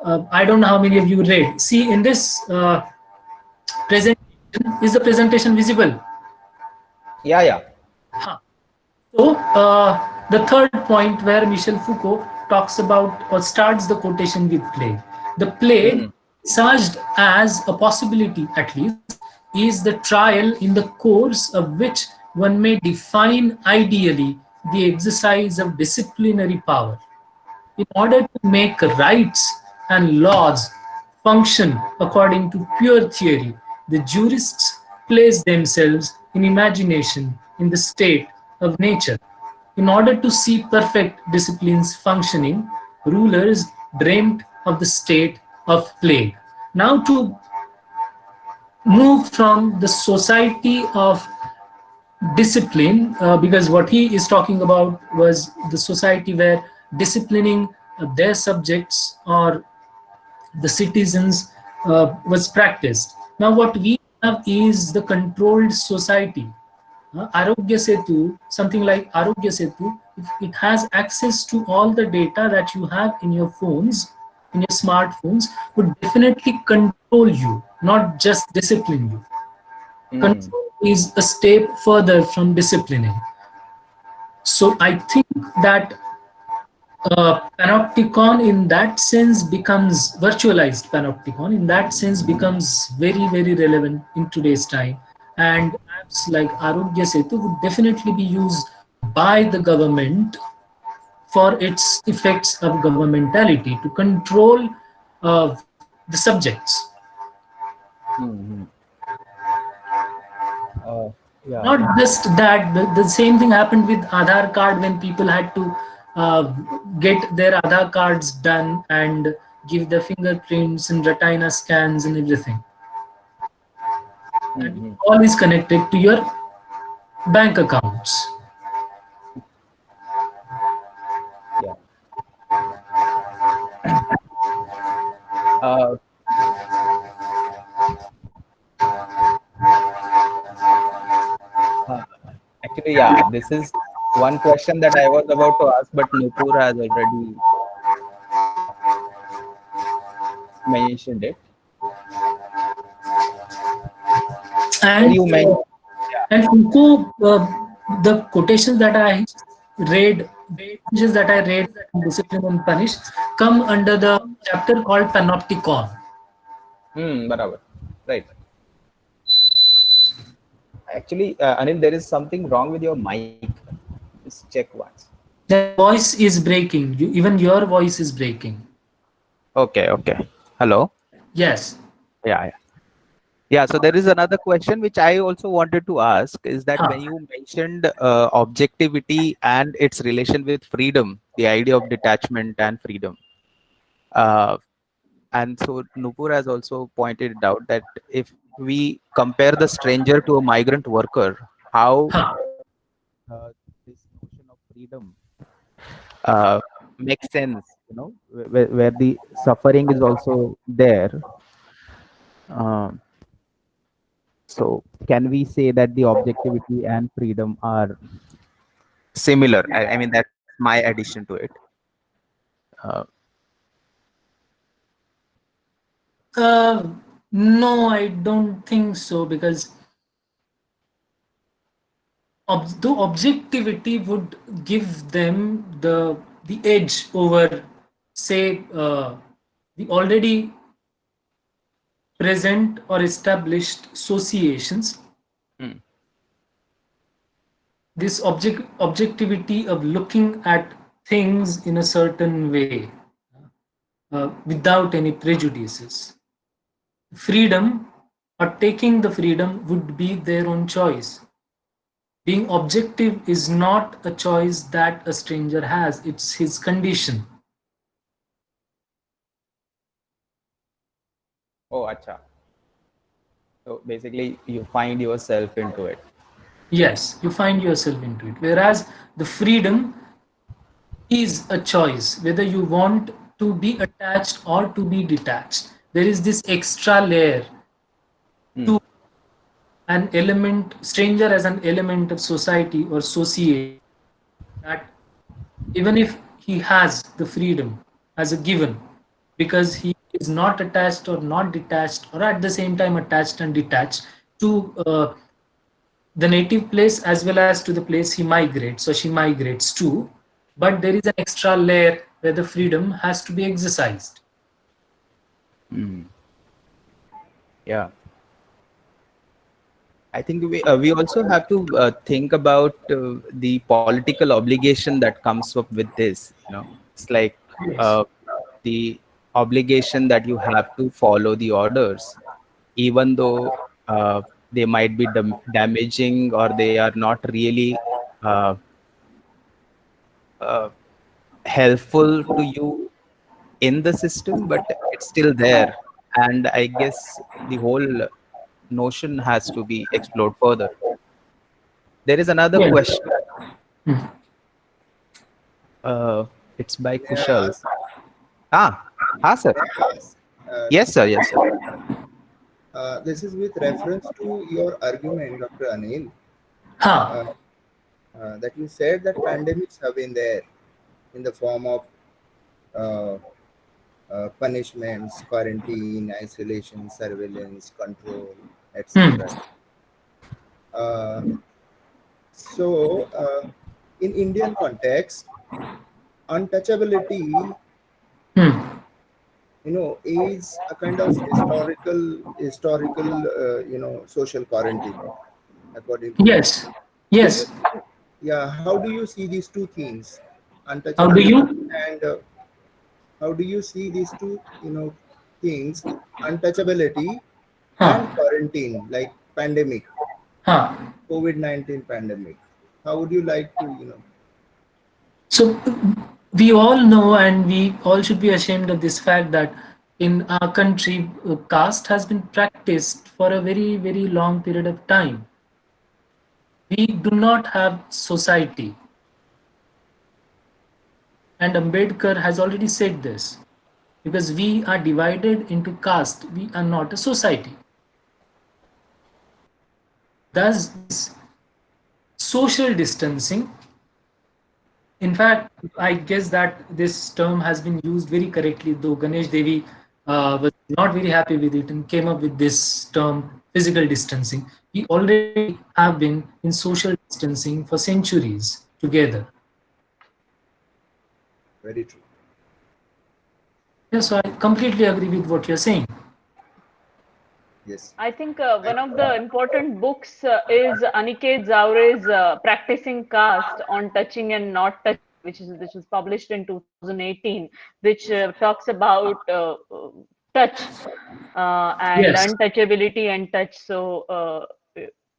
I don't know how many of you read. See, in this presentation, is the presentation visible? Yeah, yeah. So, the third point where Michel Foucault talks about or starts the quotation with plague. The plague, surged as a possibility at least, is the trial in the course of which one may define ideally the exercise of disciplinary power. In order to make rights and laws function according to pure theory, the jurists place themselves in imagination in the state of nature. In order to see perfect disciplines functioning, rulers dreamt of the state of plague. Now, to move from the society of discipline, because what he is talking about was the society where disciplining their subjects or the citizens was practiced. Now, what we have is the controlled society. Arogya Setu, something like Arogya Setu, it has access to all the data that you have in your phones, in your smartphones, would definitely control you, not just discipline you. Control is a step further from disciplining. So I think that panopticon in that sense becomes virtualized panopticon in that sense becomes very, very relevant in today's time, and apps like Arogya Setu would definitely be used by the government for its effects of governmentality to control the subjects. Yeah. Not just that, the same thing happened with Aadhaar card when people had to get their Aadhaar cards done and give the fingerprints and retina scans and everything. And all is connected to your bank accounts. Yeah. Actually, yeah, this is one question that I was about to ask, but Nupur has already mentioned it. And you mentioned, and Foucault, the quotations that I read, Discipline and Punish, come under the chapter called Panopticon. Barabar. Right. Actually, Anil, there is something wrong with your mic. Just check once. The voice is breaking. Even your voice is breaking. Okay, okay. Hello. Yes. Yeah. Yeah, so there is another question which I also wanted to ask is that Huh. when you mentioned objectivity and its relation with freedom, the idea of detachment and freedom, uh, and so Nupur has also pointed out that if we compare the stranger to a migrant worker, how Huh. this notion of freedom makes sense, where the suffering is also there. Um, so can we say that the objectivity and freedom are similar? I mean, that's my addition to it. Uh, Uh, no, I don't think so, because the objectivity would give them the edge over, say, the already present or established associations. hmm, This objectivity of looking at things in a certain way, without any prejudices. Freedom, or taking the freedom, would be their own choice. Being objective is not a choice that a stranger has, it's his condition. oh, acha. So basically, you find yourself into it. Yes, you find yourself into it. Whereas the freedom is a choice, whether you want to be attached or to be detached. There is this extra layer Hmm. to an element, stranger as an element of society or association, that even if he has the freedom as a given, because he is not attached or not detached, or at the same time attached and detached to the native place as well as to the place he migrates or she migrates to, but there is an extra layer where the freedom has to be exercised. Yeah. I think we also have to think about the political obligation that comes up with this. It's like Yes. uh, the obligation that you have to follow the orders, even though they might be damaging or they are not really uh, uh, helpful to you in the system, but it's still there. And I guess the whole notion has to be explored further. There is another Yes. question. Hmm. It's by May I Kushal. ask? Sir. May I ask? Yes, sir. Yes, sir. This is with reference to your argument, Dr. Anil, Huh. uh, that you said that pandemics have been there in the form of uh, punishments, quarantine, isolation, surveillance, control, Hmm. etc. Uh, so, in Indian context, untouchability, Hmm. is a kind of historical, social quarantine, according to me. Yes. Do you Yes. think, yeah, how do you see these two things, How do untouchability you? and how do you see these two, things, untouchability and Huh. quarantine, like pandemic, Huh. COVID-19 pandemic? How would you like to, So we all know, and we all should be ashamed of this fact, that in our country, caste has been practiced for a very, very long period of time. We do not have society, and Ambedkar has already said this, because we are divided into caste, we are not a society. Thus, this social distancing, in fact, I guess that this term has been used very correctly, though Ganesh Devi was not very happy with it and came up with this term, physical distancing. We already have been in social distancing for centuries together. very true. Yes, so I completely agree with what you're saying. Yes. I think I, one of the important books is Aniket Zawre's Practicing Caste on Touching and Not Touching, which is published in 2018, which talks about touch and Yes. untouchability and touch. So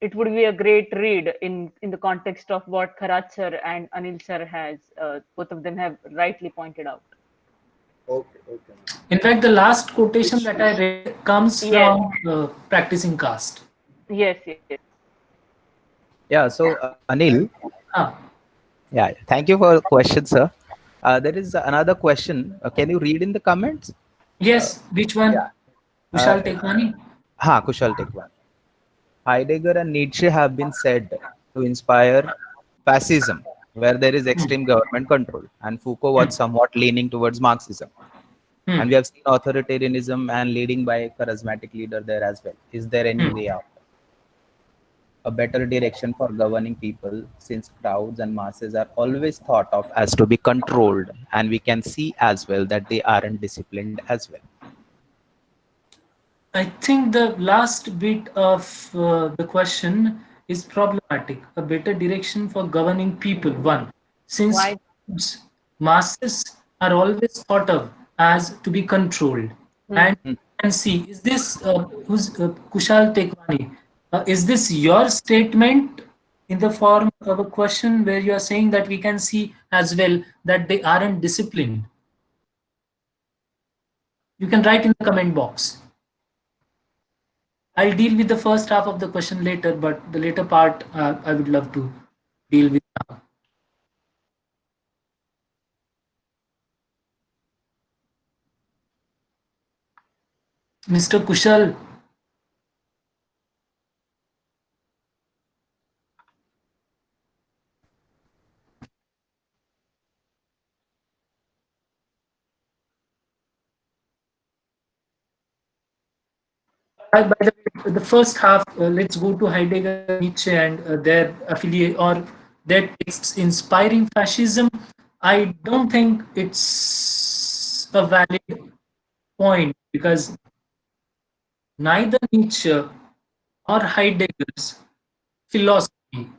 it would be a great read in the context of what Kharat sir and Anil sir has. Both of them have rightly pointed out. Okay, okay. In fact, the last quotation that I read comes Yes, from Practicing Caste. yes, yes. Yeah. So Anil, Ah, yeah, thank you for the question, sir. There is another question. Can you read in the comments? yes, which one? Yeah. Kushal Tekwani? Kushal, take one. Heidegger and Nietzsche have been said to inspire fascism, where there is extreme government control, and Foucault was somewhat leaning towards Marxism. And Hmm. we have seen authoritarianism and leading by a charismatic leader there as well. Is there any way out? A better direction for governing people, since crowds and masses are always thought of as to be controlled, and we can see as well that they aren't disciplined as well. I think the last bit of the question is problematic. A better direction for governing people. One, since Why? masses are always thought of as to be controlled, Hmm. and see, is this who's Kushal Tekwani? Is this your statement in the form of a question where you are saying that we can see as well that they aren't disciplined? You can write in the comment box. I'll deal with the first half of the question later, but the later part I would love to deal with now. Mr. Kushal, by the way, the first half, let's go to Heidegger, Nietzsche, and their affiliate or their texts inspiring fascism. I don't think it's a valid point because neither Nietzsche or Heidegger's philosophy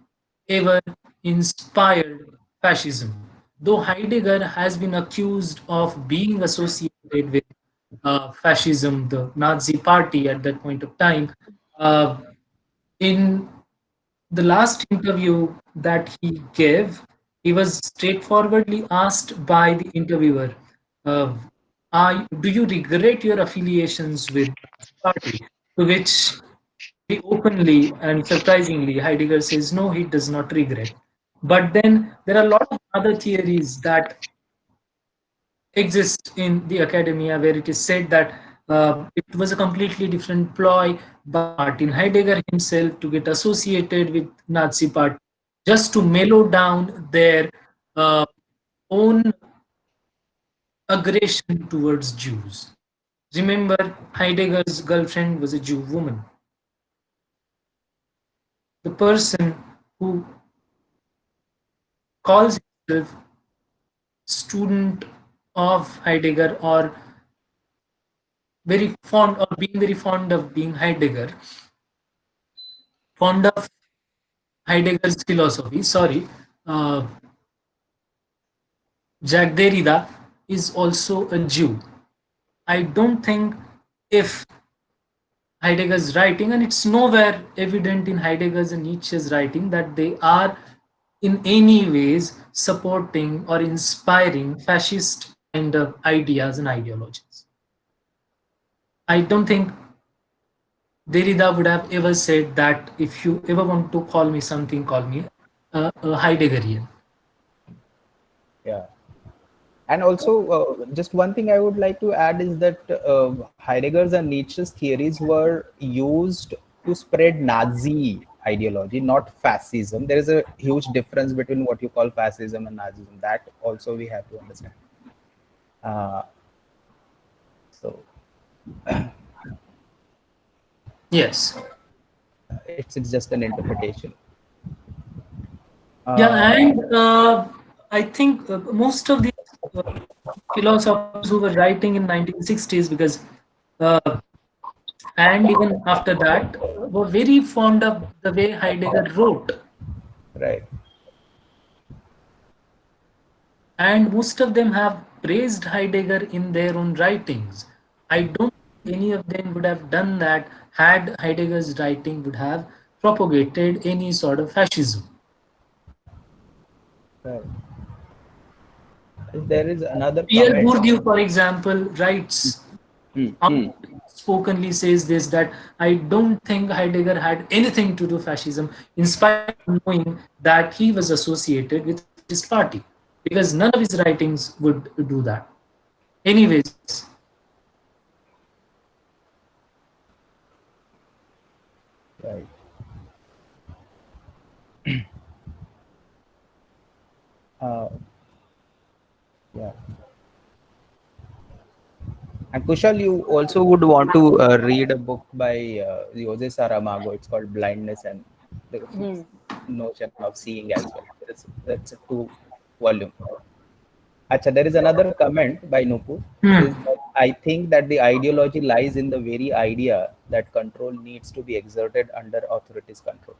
ever inspired fascism. Though Heidegger has been accused of being associated with fascism, the Nazi party at that point of time, in the last interview that he gave, he was straightforwardly asked by the interviewer, uh, do you regret your affiliations with the party? To which very openly and surprisingly, Heidegger says, no, he does not regret. But then there are a lot of other theories that exist in the academia where it is said that it was a completely different ploy by Martin Heidegger himself to get associated with Nazi party just to mellow down their uh, own aggression towards Jews. Remember, Heidegger's girlfriend was a Jew woman. The person who calls himself student of Heidegger or very fond or being very fond of being Heidegger, fond of Heidegger's philosophy, Jacques Derrida is also a Jew. I don't think if Heidegger's writing, and it's nowhere evident in Heidegger's and Nietzsche's writing that they are in any ways supporting or inspiring fascist kind of ideas and ideologies. I don't think Derrida would have ever said that if you ever want to call me something, call me a Heideggerian. Yeah. And also, just one thing I would like to add is that Heidegger's and Nietzsche's theories were used to spread Nazi ideology, not fascism. There is a huge difference between what you call fascism and Nazism. That also we have to understand. So Yes. it's just an interpretation. Yeah, and I think most of the philosophers who were writing in 1960s, because and even after that, were very fond of the way Heidegger wrote. Right. And most of them have praised Heidegger in their own writings. I don't any of them would have done that had Heidegger's writing would have propagated any sort of fascism. Right. There is another Pierre comment. Bourdieu, for example, writes outspokenly says this, that I don't think Heidegger had anything to do fascism, in spite of knowing that he was associated with fascist party, because none of his writings would do that. Anyways, Right. Yeah. And Kushal, you also would want to read a book by Jose Saramago. It's called Blindness and the Notion of Seeing as well. That's a 2-volume. Acha, there is another comment by Nupur. Says that I think that the ideology lies in the very idea that control needs to be exerted under authorities' control.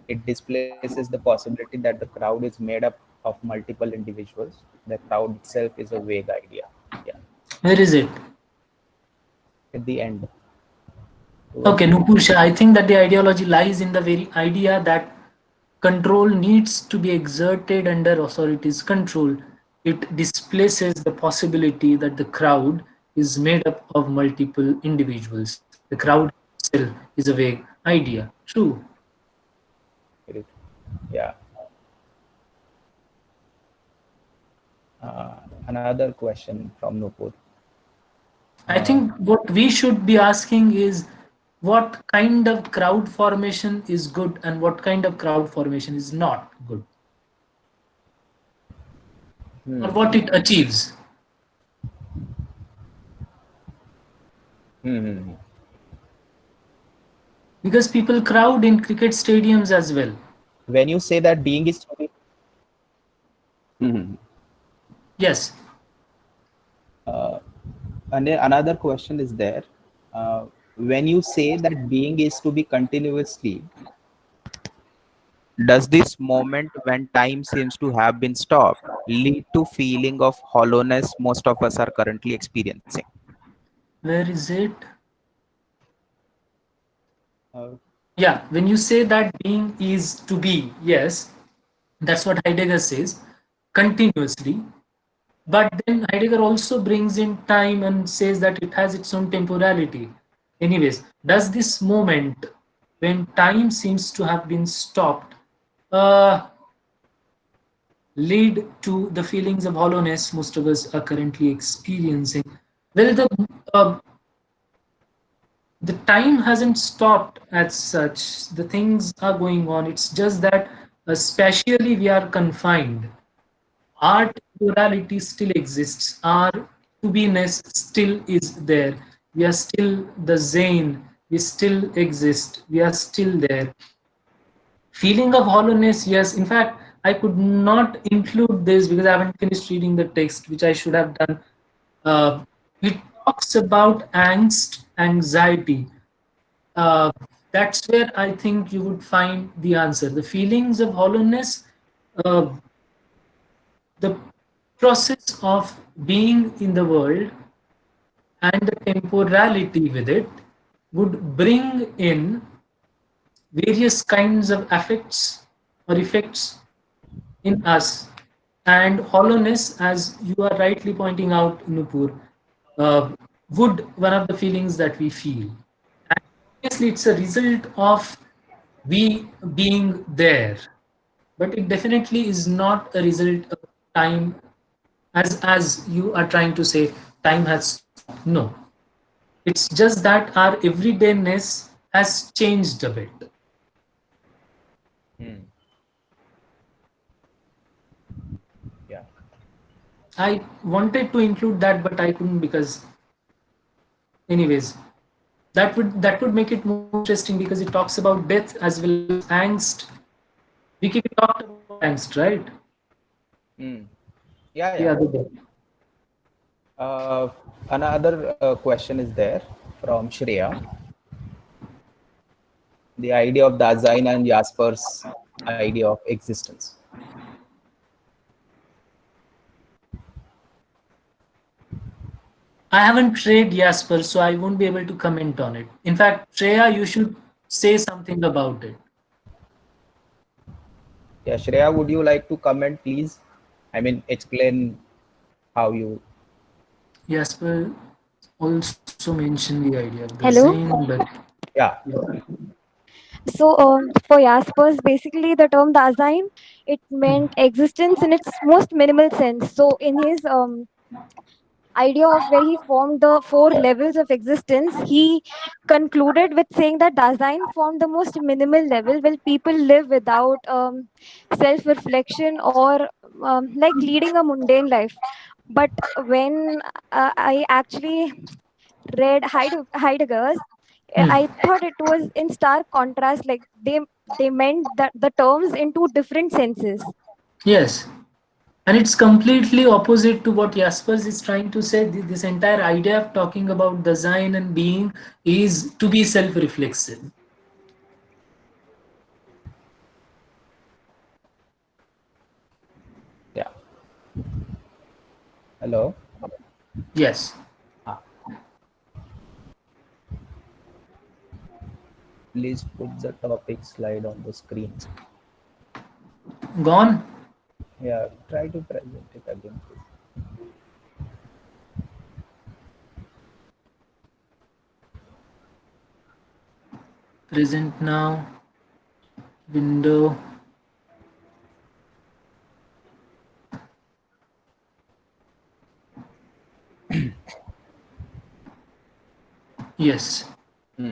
It displaces the possibility that the crowd is made up of multiple individuals. The crowd itself is a vague idea. Yeah. where is it? At the end. Okay, Nupur Shah, I think that the ideology lies in the very idea that control needs to be exerted under authorities' control. It displaces the possibility that the crowd is made up of multiple individuals. The crowd itself is a vague idea. True. Yeah. Another question from Nupur. I think what we should be asking is what kind of crowd formation is good and what kind of crowd formation is not good, or what it achieves. Because people crowd in cricket stadiums as well. When you say that being is to be, Yes. and then another question is there. When you say that being is to be continuously, does this moment when time seems to have been stopped lead to feeling of hollowness most of us are currently experiencing? Where is it? Uh, Yeah, when you say that being is to be, yes, that's what Heidegger says, continuously. But then Heidegger also brings in time and says that it has its own temporality. Anyways, does this moment when time seems to have been stopped lead to the feelings of hollowness most of us are currently experiencing? Well, the time hasn't stopped as such. The things are going on. It's just that spatially we are confined. Our temporality still exists. Our to-be-ness still is there. We are still the Zane. We still exist. We are still there. Feeling of hollowness, yes. In fact, I could not include this because I haven't finished reading the text, which I should have done. It talks about angst, anxiety. That's where I think you would find the answer. The feelings of hollowness, the process of being in the world and the temporality with it would bring in various kinds of affects or effects in us. And hollowness, as you are rightly pointing out, Nupur, would one of the feelings that we feel. And obviously, it's a result of we being there, but it definitely is not a result of time, as you are trying to say, time has stopped. No, it's just that our everydayness has changed a bit. Yeah. I wanted to include that, but I couldn't because, anyways, that would make it more interesting because it talks about death as well as angst. We talked about angst, right? Yeah, The yeah. other day. Another question is there from Shreya. The idea of Dasein and Jasper's idea of existence. I haven't read Jasper, so I won't be able to comment on it. In fact, Shreya, you should say something about it. Yeah, Shreya, would you like to comment, please? I mean, explain how you. Jasper also mentioned the idea of Hello. design, but Yeah. So, for Jaspers, basically the term Dasein, it meant existence in its most minimal sense. So, in his idea of where he formed the four levels of existence, he concluded with saying that Dasein formed the most minimal level where people live without self-reflection or like leading a mundane life. But when I actually read Heidegger's, I thought it was in stark contrast. Like they meant that the terms in two different senses. yes, and it's completely opposite to what Jaspers is trying to say. This entire idea of talking about design and being is to be self-reflexive. Yeah. Hello. Yes. Ah, please put the topic slide on the screen. Gone? Yeah, try to present it again, please. Present now. Window. Yes. Hmm.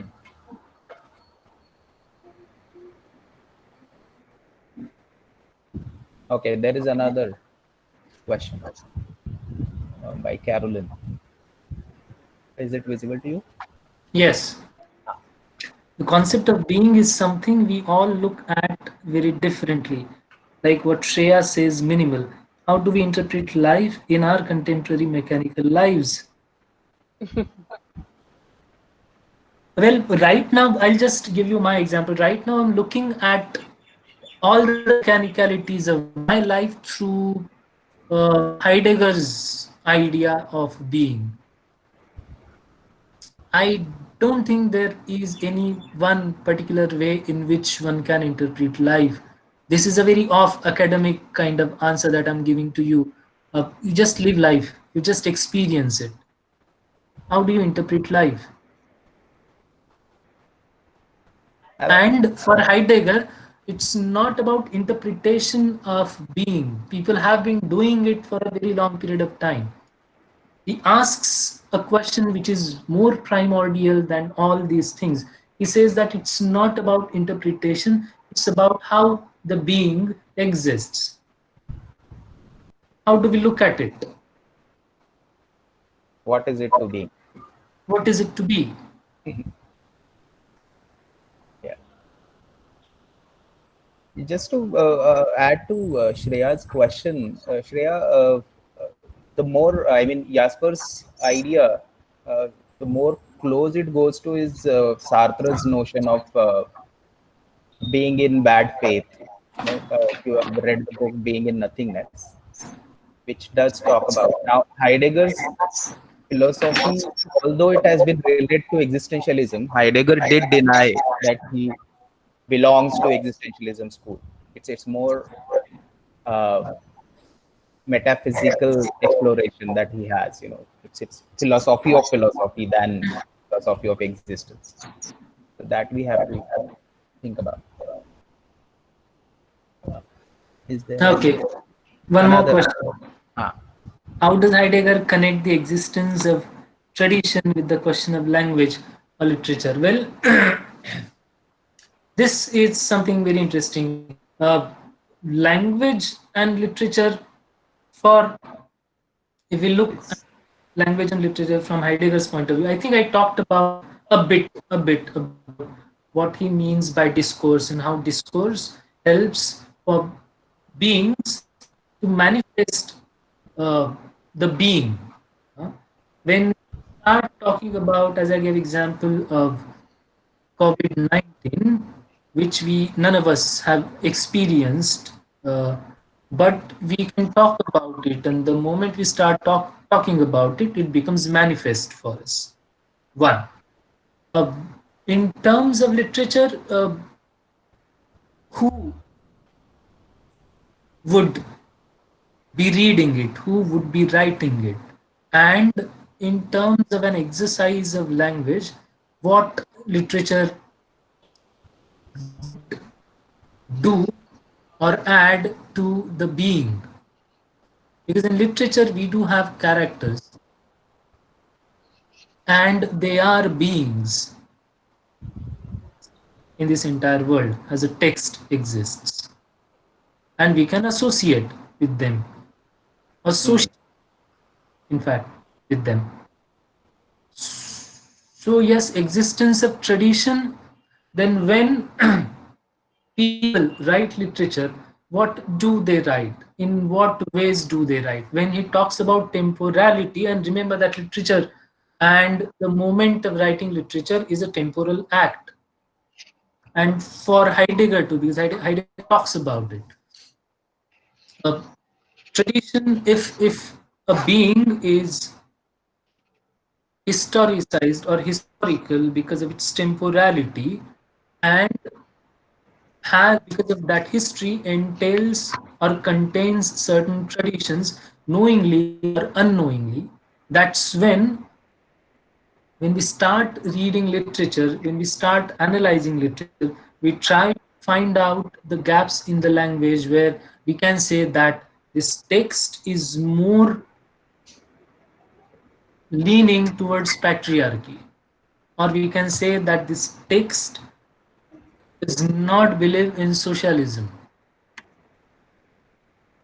Okay, there is another question by Carolyn. Is it visible to you? Yes. The concept of being is something we all look at very differently. Like what Shreya says, minimal. How do we interpret life in our contemporary mechanical lives? Well, right now, I'll just give you my example. Right now, I'm looking at all the mechanicalities of my life through Heidegger's idea of being. I don't think there is any one particular way in which one can interpret life. This is a very off academic kind of answer that I'm giving to you. You just live life, you just experience it. How do you interpret life? And for Heidegger, it's not about interpretation of being. People have been doing it for a very long period of time. He asks a question which is more primordial than all these things. He says that it's not about interpretation, it's about how the being exists. How do we look at it? What is it to be? What is it to be? Yeah. Just to add to Shreya's question, Shreya, the more, I mean, Jasper's idea, the more close it goes to is Sartre's notion of being in bad faith. You know, if you have read the book Being in Nothingness, which does talk about. Now, Heidegger's philosophy, although it has been related to existentialism, Heidegger did deny that he belongs to existentialism school. It's more uh, metaphysical exploration that he has. You know, it's philosophy of philosophy than philosophy of existence. So that we have to think about. Is there Okay, one more another? question. Ah, How does Heidegger connect the existence of tradition with the question of language or literature? Well, this is something very interesting. Language and literature, for if we look at it's language and literature from Heidegger's point of view, I think I talked about about what he means by discourse and how discourse helps for beings to manifest the being. Uh, When we start talking about, as I gave example of COVID-19, which we none of us have experienced, but we can talk about it, and the moment we start talking about it, it becomes manifest for us. One, uh, in terms of literature, who would be reading it, who would be writing it, and in terms of an exercise of language, what literature do or add to the being. Because in literature, we do have characters and they are beings in this entire world as a text exists. And we can associate with them, associate, in fact, with them. So, yes, existence of tradition. Then, when people write literature, what do they write? In what ways do they write? When he talks about temporality, and remember that literature and the moment of writing literature is a temporal act. And for Heidegger to be, Heidegger talks about it. Tradition, if a being is historicized or historical because of its temporality, and has, because of that history, entails or contains certain traditions, knowingly or unknowingly, that's when we start reading literature, when we start analyzing literature, we try to find out the gaps in the language where we can say that this text is more leaning towards patriarchy, or we can say that this text does not believe in socialism.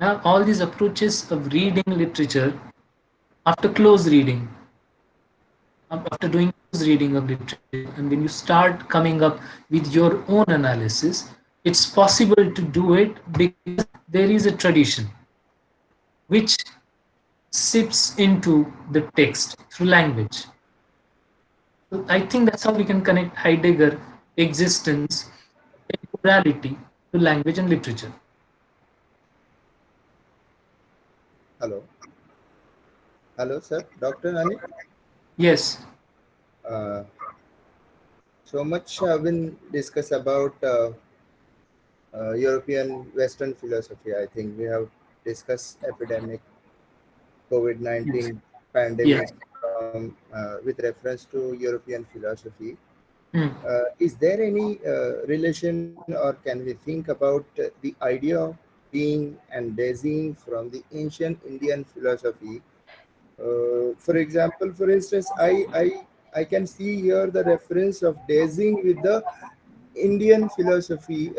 Now, all these approaches of reading literature, after close reading, after doing close reading of literature, and when you start coming up with your own analysis, it's possible to do it because there is a tradition which sips into the text through language. So I think that's how we can connect Heidegger, existence, temporality to language and literature. Hello. Hello, sir. Dr. Anil. Yes. So much have been discussed about European Western philosophy. I think we have discussed epidemic, COVID-19 Yes. pandemic with reference to European philosophy. Hmm. Is there any relation, or can we think about the idea of being and dazing from the ancient Indian philosophy? For example, for instance, I can see here the reference of dazing with the Indian philosophy,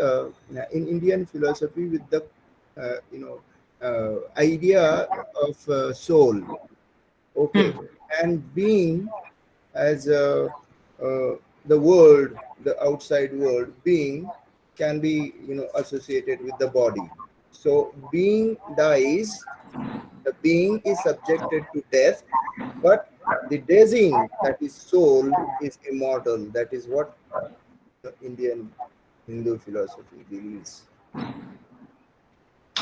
in Indian philosophy with the idea of soul. Okay, Hmm. and being as the world, the outside world, being can be associated with the body. So being dies, the being is subjected to death, but the dazing, that is soul, is immortal. That is what the Indian Hindu philosophy believes.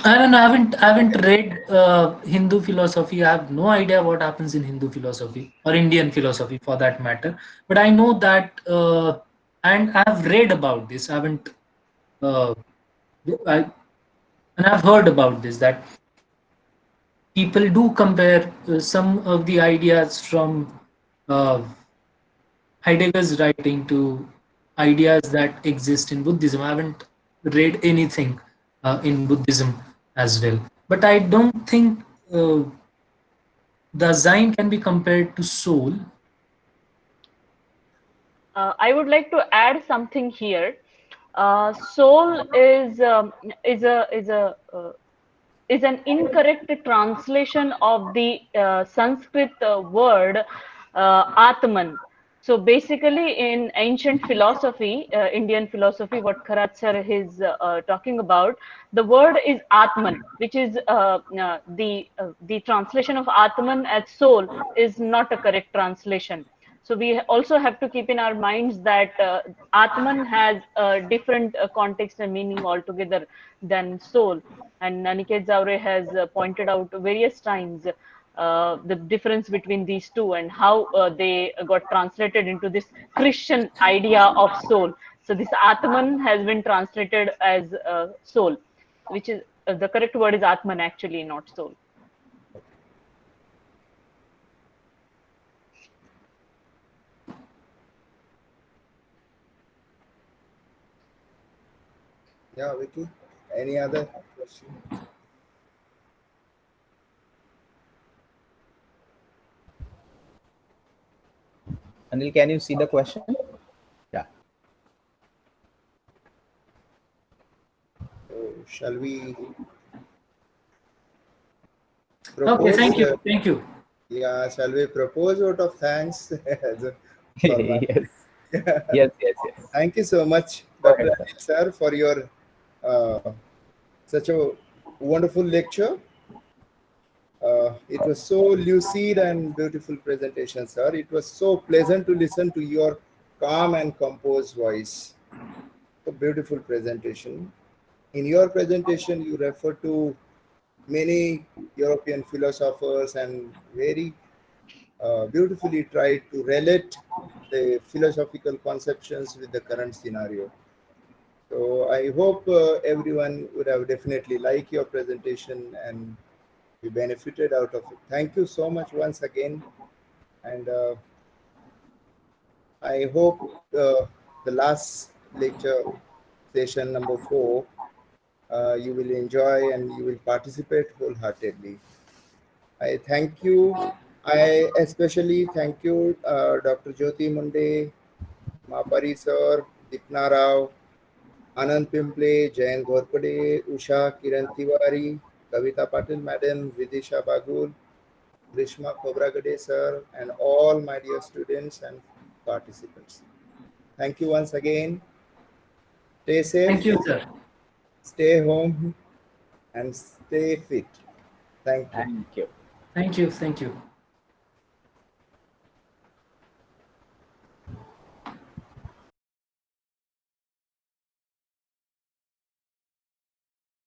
I don't know. I haven't read Hindu philosophy. I have no idea what happens in Hindu philosophy or Indian philosophy for that matter. But I know that, and I've read about this. I haven't, uh, I, and I've heard about this, that people do compare some of the ideas from uh, Heidegger's writing to ideas that exist in Buddhism. I haven't read anything in Buddhism as well, but I don't think the Dasein can be compared to soul. I would like to add something here. Soul is an incorrect translation of the Sanskrit word Atman. So basically, in ancient philosophy, Indian philosophy, what Kharat sir is talking about, the word is Atman, which is the translation of Atman as soul is not a correct translation. So we also have to keep in our minds that Atman has a different context and meaning altogether than soul. and Aniket Zavre has pointed out various times the difference between these two and how they got translated into this Christian idea of soul. So this Atman has been translated as soul, which is the correct word is Atman actually, not soul. Yeah, Vicky. Any other question? Anil, can you see the question? Yeah. So shall we Okay, propose? thank you. Thank you. Yeah, shall we propose vote of thanks as a formality? Yes. Yes. Thank you so much, Go Dr. ahead, sir. Anil sir, for your such a wonderful lecture. It was so lucid and beautiful presentation, sir. It was so pleasant to listen to your calm and composed voice. A beautiful presentation. In your presentation, you refer to many European philosophers and very beautifully tried to relate the philosophical conceptions with the current scenario. So I hope everyone would have definitely liked your presentation and be benefited out of it. Thank you so much once again. And I hope the last lecture session number 4, you will enjoy and you will participate wholeheartedly. I thank you. I especially thank you, Dr. Jyoti Munde, Mapari sir, Dipna Rao, Anand Pimple, Jayan Ghorpade, Usha Kiran Tiwari, Kavita Patil Madam, Vidisha Bagul, Grishma Khobragade sir, and all my dear students and participants. Thank you once again. Stay safe, Thank you, sir. stay home, and stay fit. Thank you. Thank you. Thank you. Thank you.